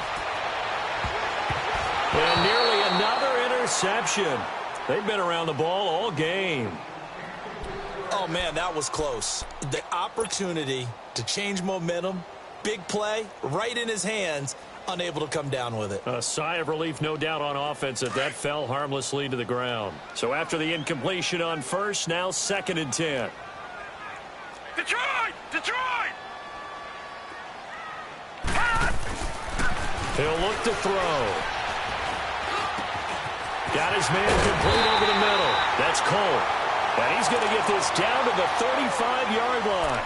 And nearly another interception. They've been around the ball all game. Oh, man, that was close. The opportunity to change momentum, big play, right in his hands, unable to come down with it. A sigh of relief, no doubt, on offense that fell harmlessly to the ground. So after the incompletion on 1st, now 2nd and 10. Detroit! Detroit! He'll look to throw. Got his man complete over the middle. That's Cole. And he's going to get this down to the 35-yard line.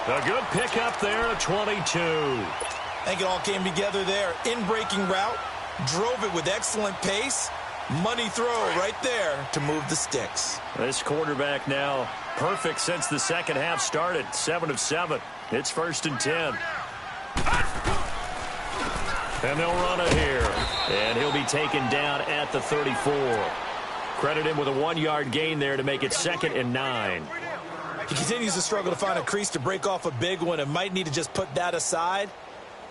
A good pickup there at 22. I think it all came together there. In-breaking route, drove it with excellent pace. Money throw right there to move the sticks. This quarterback now perfect since the second half started. 7 of 7. It's 1st and 10. And they'll run it here. And he'll be taken down at the 34. Credit him with a 1-yard gain there to make it 2nd and 9. He continues to struggle to find a crease to break off a big one and might need to just put that aside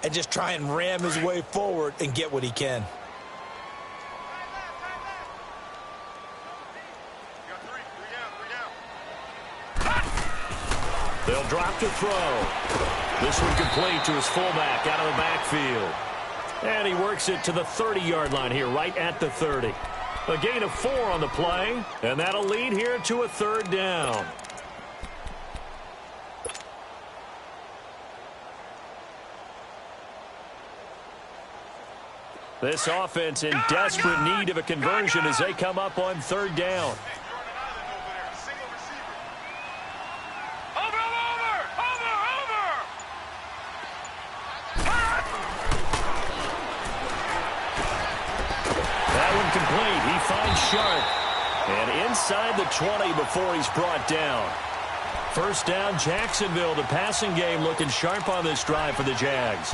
and just try and ram his way forward and get what he can. They'll drop to throw. This one complete to his fullback out of the backfield. And he works it to the 30-yard line here, right at the 30. A gain of 4 on the play, and that'll lead here to a 3rd down. This offense in desperate need of a conversion as they come up on 3rd down. Complete. He finds Sharp. And inside the 20 before he's brought down. 1st down, Jacksonville. The passing game looking sharp on this drive for the Jags.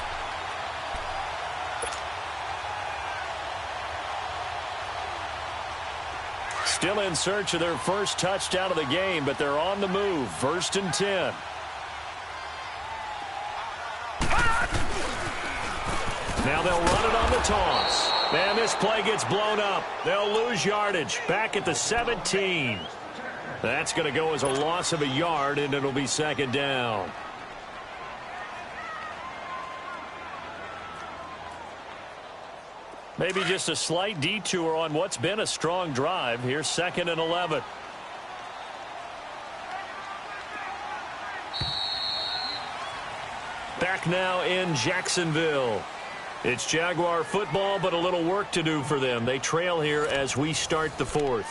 Still in search of their first touchdown of the game, but they're on the move. 1st and 10. Now they'll run it on the toss. And this play gets blown up. They'll lose yardage back at the 17. That's going to go as a loss of a yard, and it'll be 2nd down. Maybe just a slight detour on what's been a strong drive. Here's 2nd and 11. Back now in Jacksonville. It's Jaguar football, but a little work to do for them. They trail here as we start the 4th.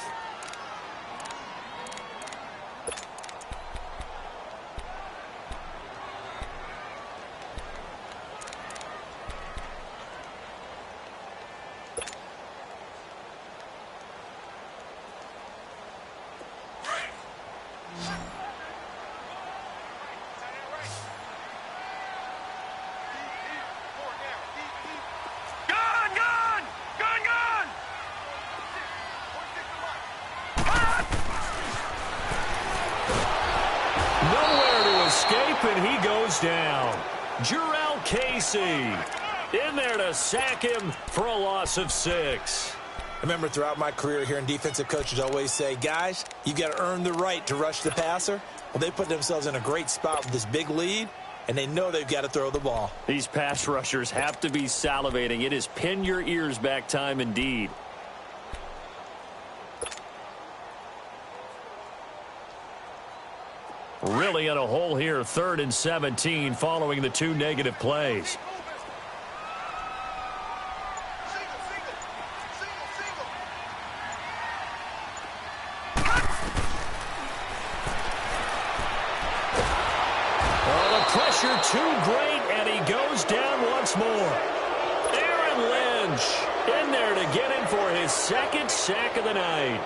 And he goes down. Jarrell Casey in there to sack him for a loss of 6. I remember throughout my career hearing defensive coaches always say, guys, you got to earn the right to rush the passer. Well, they put themselves in a great spot with this big lead, and they know they've got to throw the ball. These pass rushers have to be salivating. It is pin your ears back time indeed. Really in a hole here, 3rd and 17 following the 2 negative plays. Pressure too great, and he goes down once more. Aaron Lynch in there to get him for his 2nd sack of the night.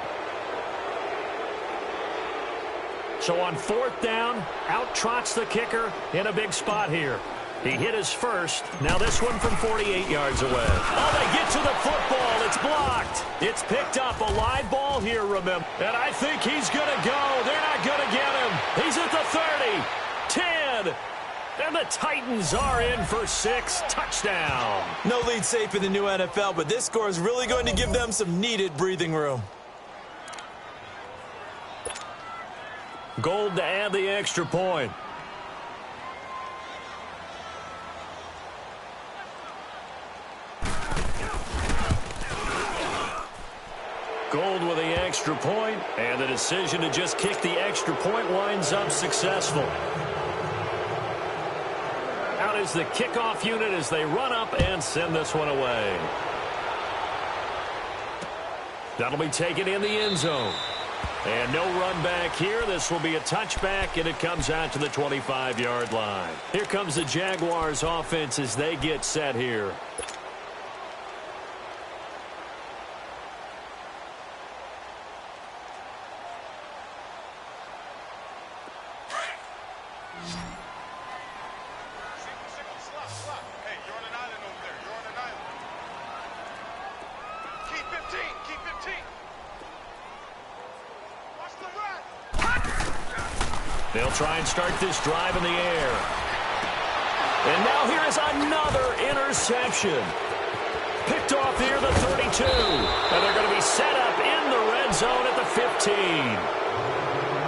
So on 4th down, out trots the kicker in a big spot here. He hit his first. Now this one from 48 yards away. Oh, they get to the football. It's blocked. It's picked up. A live ball here, remember. And I think he's going to go. They're not going to get him. He's at the 30, 10. And the Titans are in for 6. Touchdown. No lead safe in the new NFL, but this score is really going to give them some needed breathing room. Gold to add the extra point. Gold with the extra point, and the decision to just kick the extra point winds up successful. Out is the kickoff unit as they run up and send this one away. That'll be taken in the end zone. And no run back here. This will be a touchback, and it comes out to the 25-yard line. Here comes the Jaguars offense as they get set here. They'll try and start this drive in the air. And now here is another interception. Picked off here, the 32. And they're going to be set up in the red zone at the 15.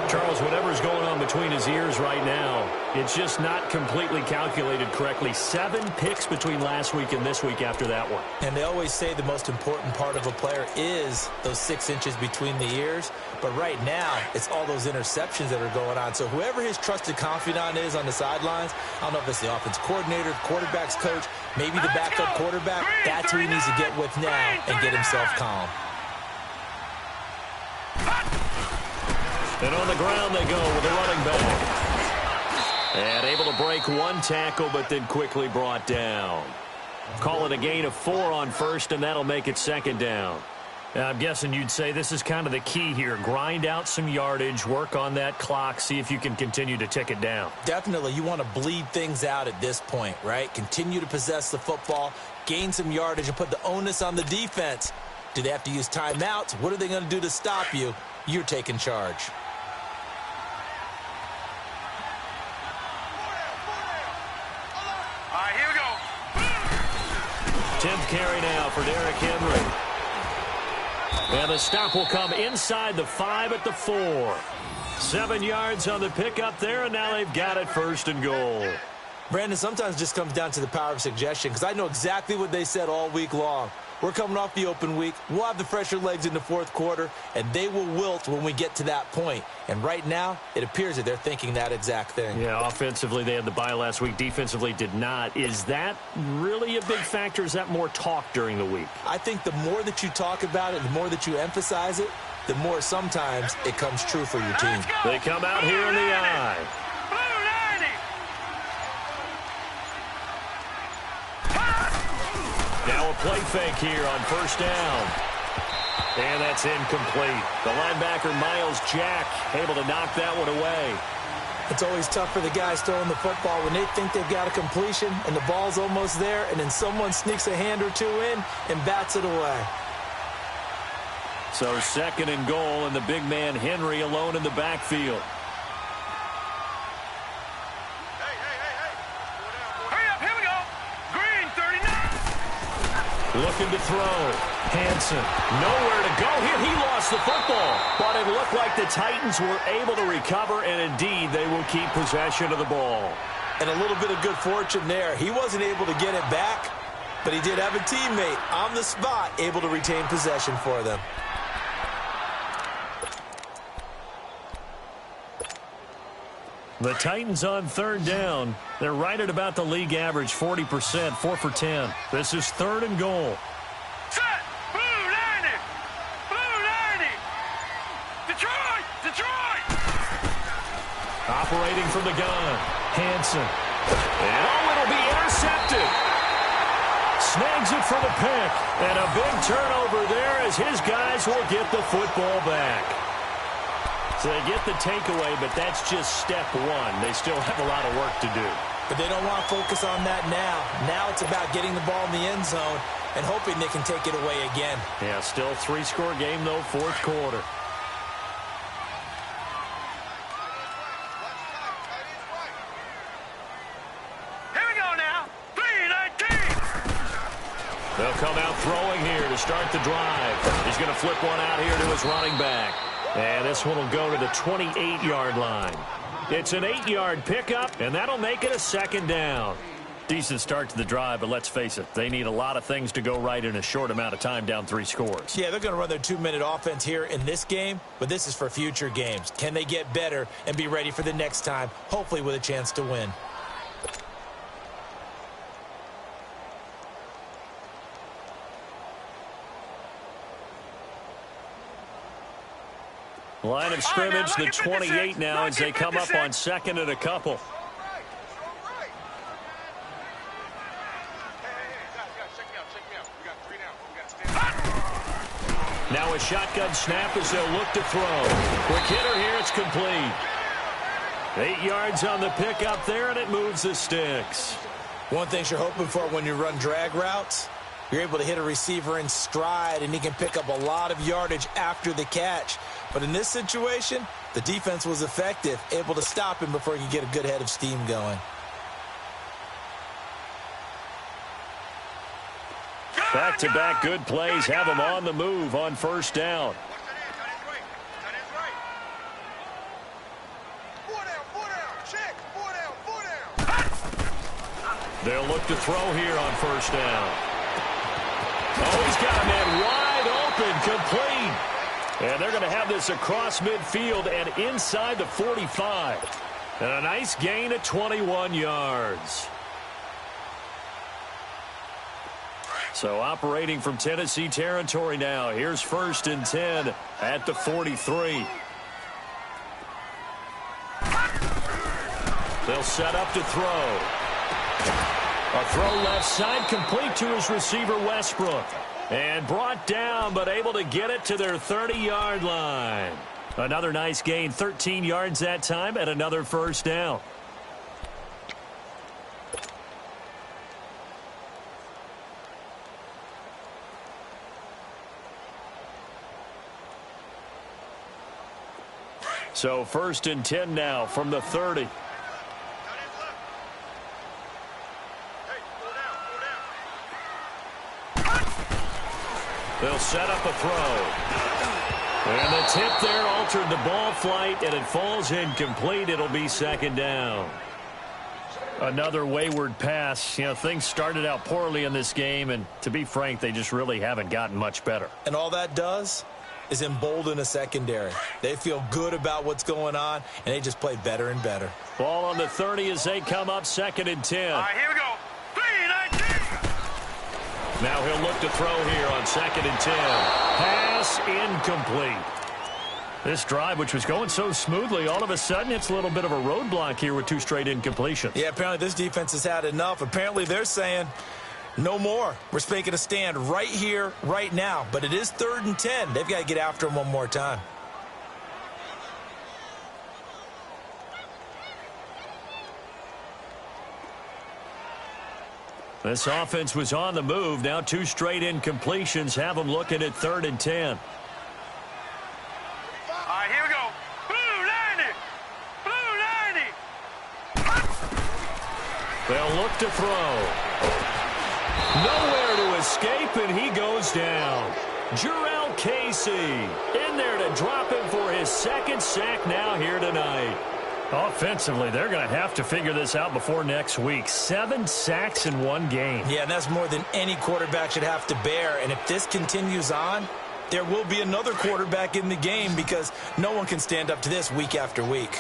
Charles, whatever's going on between his ears right now, it's just not completely calculated correctly. 7 picks between last week and this week after that one. And they always say the most important part of a player is those 6 inches between the ears. But right now, it's all those interceptions that are going on. So whoever his trusted confidant is on the sidelines, I don't know if it's the offense coordinator, quarterback's coach, maybe the backup quarterback, that's who he needs to get with now and get himself calm. And on the ground they go with a running back. And able to break one tackle, but then quickly brought down. Call it a gain of 4 on first, and that'll make it 2nd down. I'm guessing you'd say this is kind of the key here. Grind out some yardage, work on that clock, see if you can continue to tick it down. Definitely. You want to bleed things out at this point, right? Continue to possess the football, gain some yardage, and put the onus on the defense. Do they have to use timeouts? What are they going to do to stop you? You're taking charge. All right, here we go. 10th carry now for Derrick Henry. And the stop will come inside the 5 at the 4. 7 yards on the pickup there, and now they've got it 1st and goal. Brandon, sometimes it just comes down to the power of suggestion, because I know exactly what they said all week long. We're coming off the open week. We'll have the fresher legs in the 4th quarter, and they will wilt when we get to that point. And right now, it appears that they're thinking that exact thing. Yeah, offensively, they had the bye last week. Defensively, did not. Is that really a big factor? Is that more talk during the week? I think the more that you talk about it, the more that you emphasize it, the more sometimes it comes true for your team. They come out here in the eye. Now a play fake here on 1st down. And that's incomplete. The linebacker, Miles Jack, able to knock that one away. It's always tough for the guys throwing the football when they think they've got a completion and the ball's almost there, and then someone sneaks a hand or 2 in and bats it away. So 2nd and goal, and the big man Henry alone in the backfield. Looking to throw. Hansen, nowhere to go here. He lost the football. But it looked like the Titans were able to recover, and indeed, they will keep possession of the ball. And a little bit of good fortune there. He wasn't able to get it back, but he did have a teammate on the spot able to retain possession for them. The Titans on third down. They're right at about the league average, 40%, 4 for 10. This is 3rd and goal. Set! Blue 90! Blue 90! Detroit! Detroit! Operating from the gun, Hansen. And it'll be intercepted. Snags it for the pick. And a big turnover there as his guys will get the football back. So they get the takeaway, but that's just step one. They still have a lot of work to do. But they don't want to focus on that now. Now it's about getting the ball in the end zone and hoping they can take it away again. Yeah, still 3-score game, though, 4th quarter. Here we go now. 3-19. They'll come out throwing here to start the drive. He's going to flip one out here to his running back. And this one will go to the 28-yard line. It's an 8-yard pickup, and that'll make it a 2nd down. Decent start to the drive, but let's face it, they need a lot of things to go right in a short amount of time, down 3 scores. Yeah, they're going to run their 2-minute offense here in this game, but this is for future games. Can they get better and be ready for the next time, hopefully with a chance to win? Line of scrimmage, the 28 now, as they come up on 2nd and a couple. Now a shotgun snap as they'll look to throw. Quick hitter here, it's complete. 8 yards on the pickup there, and it moves the sticks. One thing you're hoping for when you run drag routes, you're able to hit a receiver in stride, and he can pick up a lot of yardage after the catch. But in this situation, the defense was effective, able to stop him before he could get a good head of steam going. Back-to-back good plays have them on the move on 1st down. They'll look to throw here on 1st down. Oh, he's got a man wide open, complete. And they're going to have this across midfield and inside the 45. And a nice gain at 21 yards. So operating from Tennessee territory now. Here's 1st and 10 at the 43. They'll set up to throw. A throw left side, complete to his receiver Westbrook. And brought down, but able to get it to their 30-yard line. Another nice gain, 13 yards that time, and another 1st down. So 1st and 10 now from the 30. They'll set up a throw. And the tip there altered the ball flight, and it falls incomplete. It'll be 2nd down. Another wayward pass. You know, things started out poorly in this game, and to be frank, they just really haven't gotten much better. And all that does is embolden a secondary. They feel good about what's going on, and they just play better and better. Ball on the 30 as they come up 2nd and 10. All right, here we go. 3-19. Now he'll look to throw here on 2nd and 10. Pass incomplete. This drive, which was going so smoothly, all of a sudden it's a little bit of a roadblock here with 2 straight incompletions. Yeah, apparently this defense has had enough. Apparently they're saying no more. We're making a stand right here, right now. But it is 3rd and 10. They've got to get after him one more time. This offense was on the move. Now 2 straight incompletions have them looking at 3rd and 10. All right, here we go. Blue 90. Blue 90. They'll look to throw. Nowhere to escape, and he goes down. Jarrell Casey in there to drop him for his 2nd sack now here tonight. Offensively, they're going to have to figure this out before next week. 7 sacks in one game. Yeah, and that's more than any quarterback should have to bear. And if this continues on, there will be another quarterback in the game because no one can stand up to this week after week.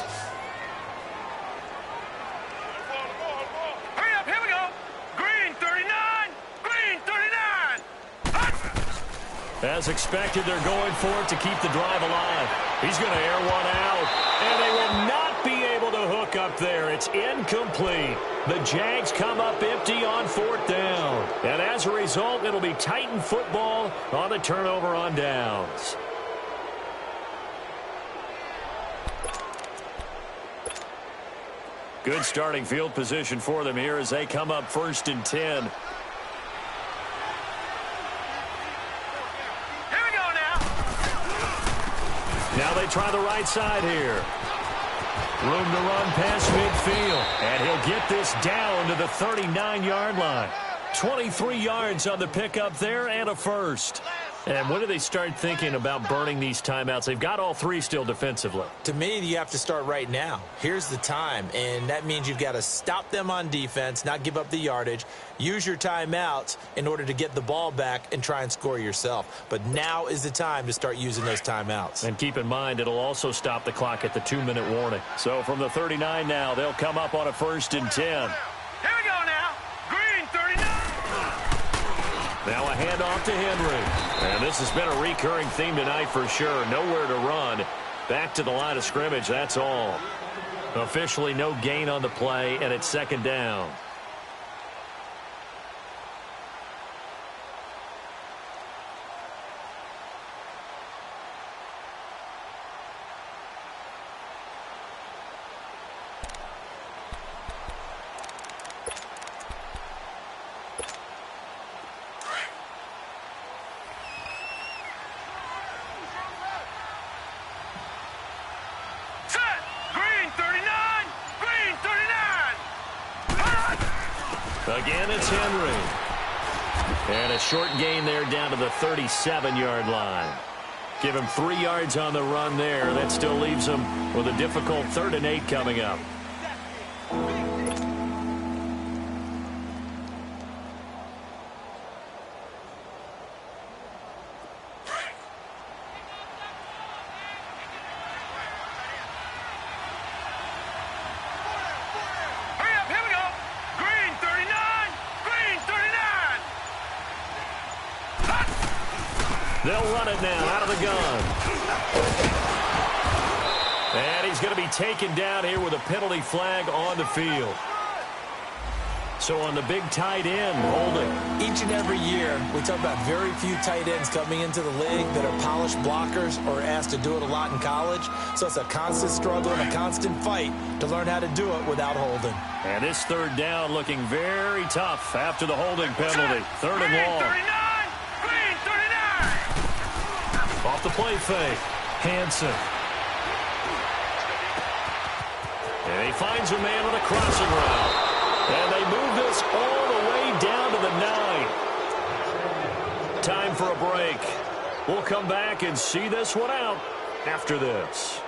Hurry up, here we go. Green 39, green 39. As expected, they're going for it to keep the drive alive. He's going to air one out, and they will not be able to hook up there. It's incomplete. The Jags come up empty on 4th down. And as a result, it'll be Titan football on the turnover on downs. Good starting field position for them here as they come up 1st and 10. Here we go now. Now they try the right side here. Room to run past midfield. And he'll get this down to the 39-yard line. 23 yards on the pickup there and a first. And when do they start thinking about burning these timeouts? They've got all 3 still defensively. To me, you have to start right now. Here's the time, and that means you've got to stop them on defense, not give up the yardage, use your timeouts in order to get the ball back and try and score yourself. But now is the time to start using those timeouts. And keep in mind, it'll also stop the clock at the 2-minute warning. So from the 39 now, they'll come up on a 1st and 10. Here we go now. Green 39. Now a handoff to Henry. And this has been a recurring theme tonight for sure. Nowhere to run. Back to the line of scrimmage, that's all. Officially no gain on the play, and it's 2nd down. Again, it's Henry. And a short gain there down to the 37-yard line. Give him 3 yards on the run there. That still leaves him with a difficult 3rd and 8 coming up. They'll run it now out of the gun. And he's going to be taken down here with a penalty flag on the field. So on the big tight end, holding. Each and every year, we talk about very few tight ends coming into the league that are polished blockers or asked to do it a lot in college. So it's a constant struggle and a constant fight to learn how to do it without holding. And this 3rd down looking very tough after the holding penalty. 3rd and long. Off the play fake. Hansen. And he finds a man on a crossing route. And they move this all the way down to the 9. Time for a break. We'll come back and see this one out after this.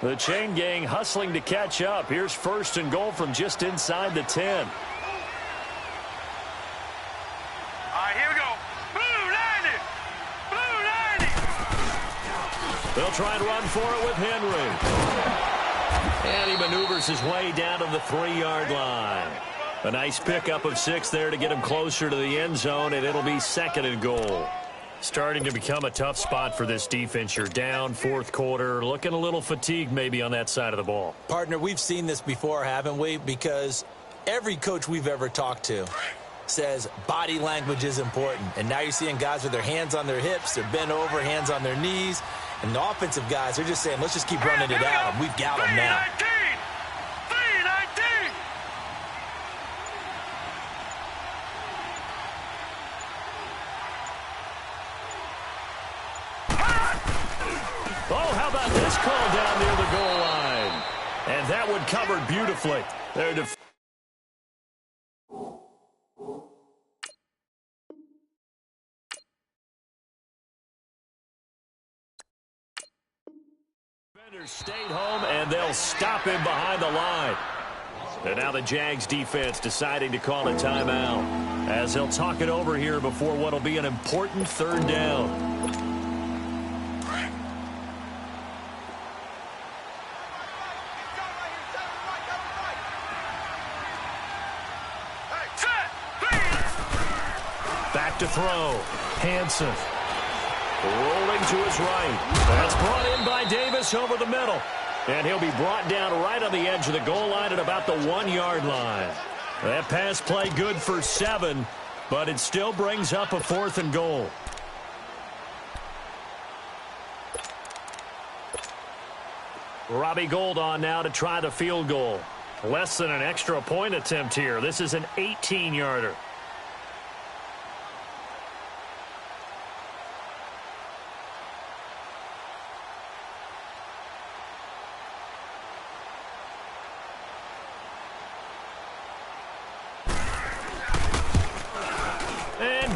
The chain gang hustling to catch up. Here's 1st and goal from just inside the 10. All right, here we go. Blue 90. Blue 90. They'll try and run for it with Henry. And he maneuvers his way down to the 3-yard line. A nice pickup of 6 there to get him closer to the end zone, and it'll be 2nd and goal. Starting to become a tough spot for this defense. You're down 4th quarter, looking a little fatigued maybe on that side of the ball. Partner, we've seen this before, haven't we? Because every coach we've ever talked to says body language is important. And now you're seeing guys with their hands on their hips, they're bent over, hands on their knees. And the offensive guys, they're just saying, let's just keep running it out, and we've got them now. 319. Oh, how about this call down near the goal line? And that one covered beautifully. They're Defenders stayed home, and they'll stop him behind the line. And now the Jags defense deciding to call a timeout as they'll talk it over here before what will be an important third down. Back to throw. Hansen. Rolling to his right. That's brought in by Davis over the middle. And he'll be brought down right on the edge of the goal line at about the 1-yard line. That pass play good for 7, but it still brings up a 4th and goal. Robbie Gould on now to try the field goal. Less than an extra point attempt here. This is an 18-yarder.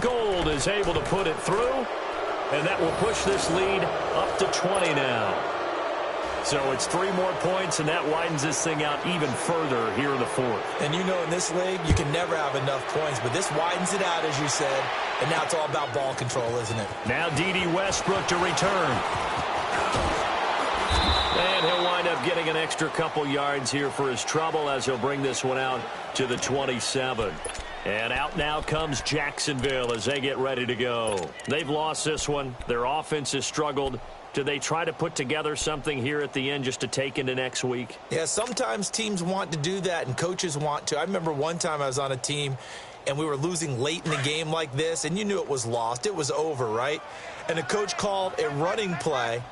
Gould is able to put it through, and that will push this lead up to 20 now. So it's 3 more points, and that widens this thing out even further here in the 4th. And you know in this league, you can never have enough points, but this widens it out, as you said, and now it's all about ball control, isn't it? Now D.D. Westbrook to return. And he'll wind up getting an extra couple yards here for his trouble as he'll bring this one out to the 27. And out now comes Jacksonville as they get ready to go. They've lost this one. Their offense has struggled. Do they try to put together something here at the end just to take into next week? Yeah, sometimes teams want to do that and coaches want to. I remember one time I was on a team and we were losing late in the game like this, and you knew it was lost. It was over, right? And the coach called a running play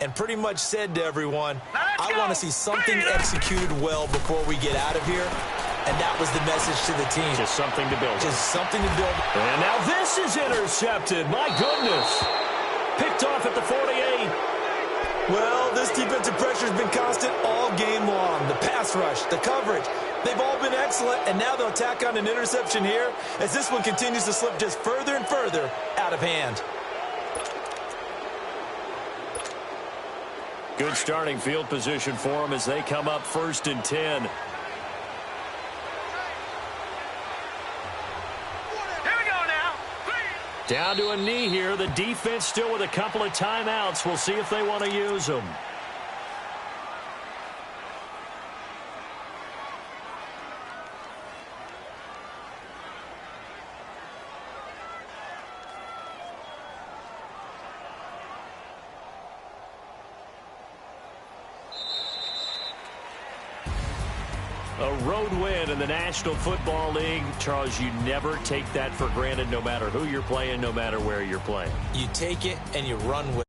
and pretty much said to everyone, I want to see something executed well before we get out of here. And that was the message to the team. Just something to build. Just something to build. And now this is intercepted. My goodness. Picked off at the 48. Well, this defensive pressure has been constant all game long. The pass rush, the coverage, they've all been excellent. And now they'll tack on an interception here as this one continues to slip just further and further out of hand. Good starting field position for them as they come up 1st and 10. Down to a knee here. The defense still with a couple of timeouts. We'll see if they want to use them. A road win in the National Football League. Charles, you never take that for granted no matter who you're playing, no matter where you're playing. You take it and you run with it.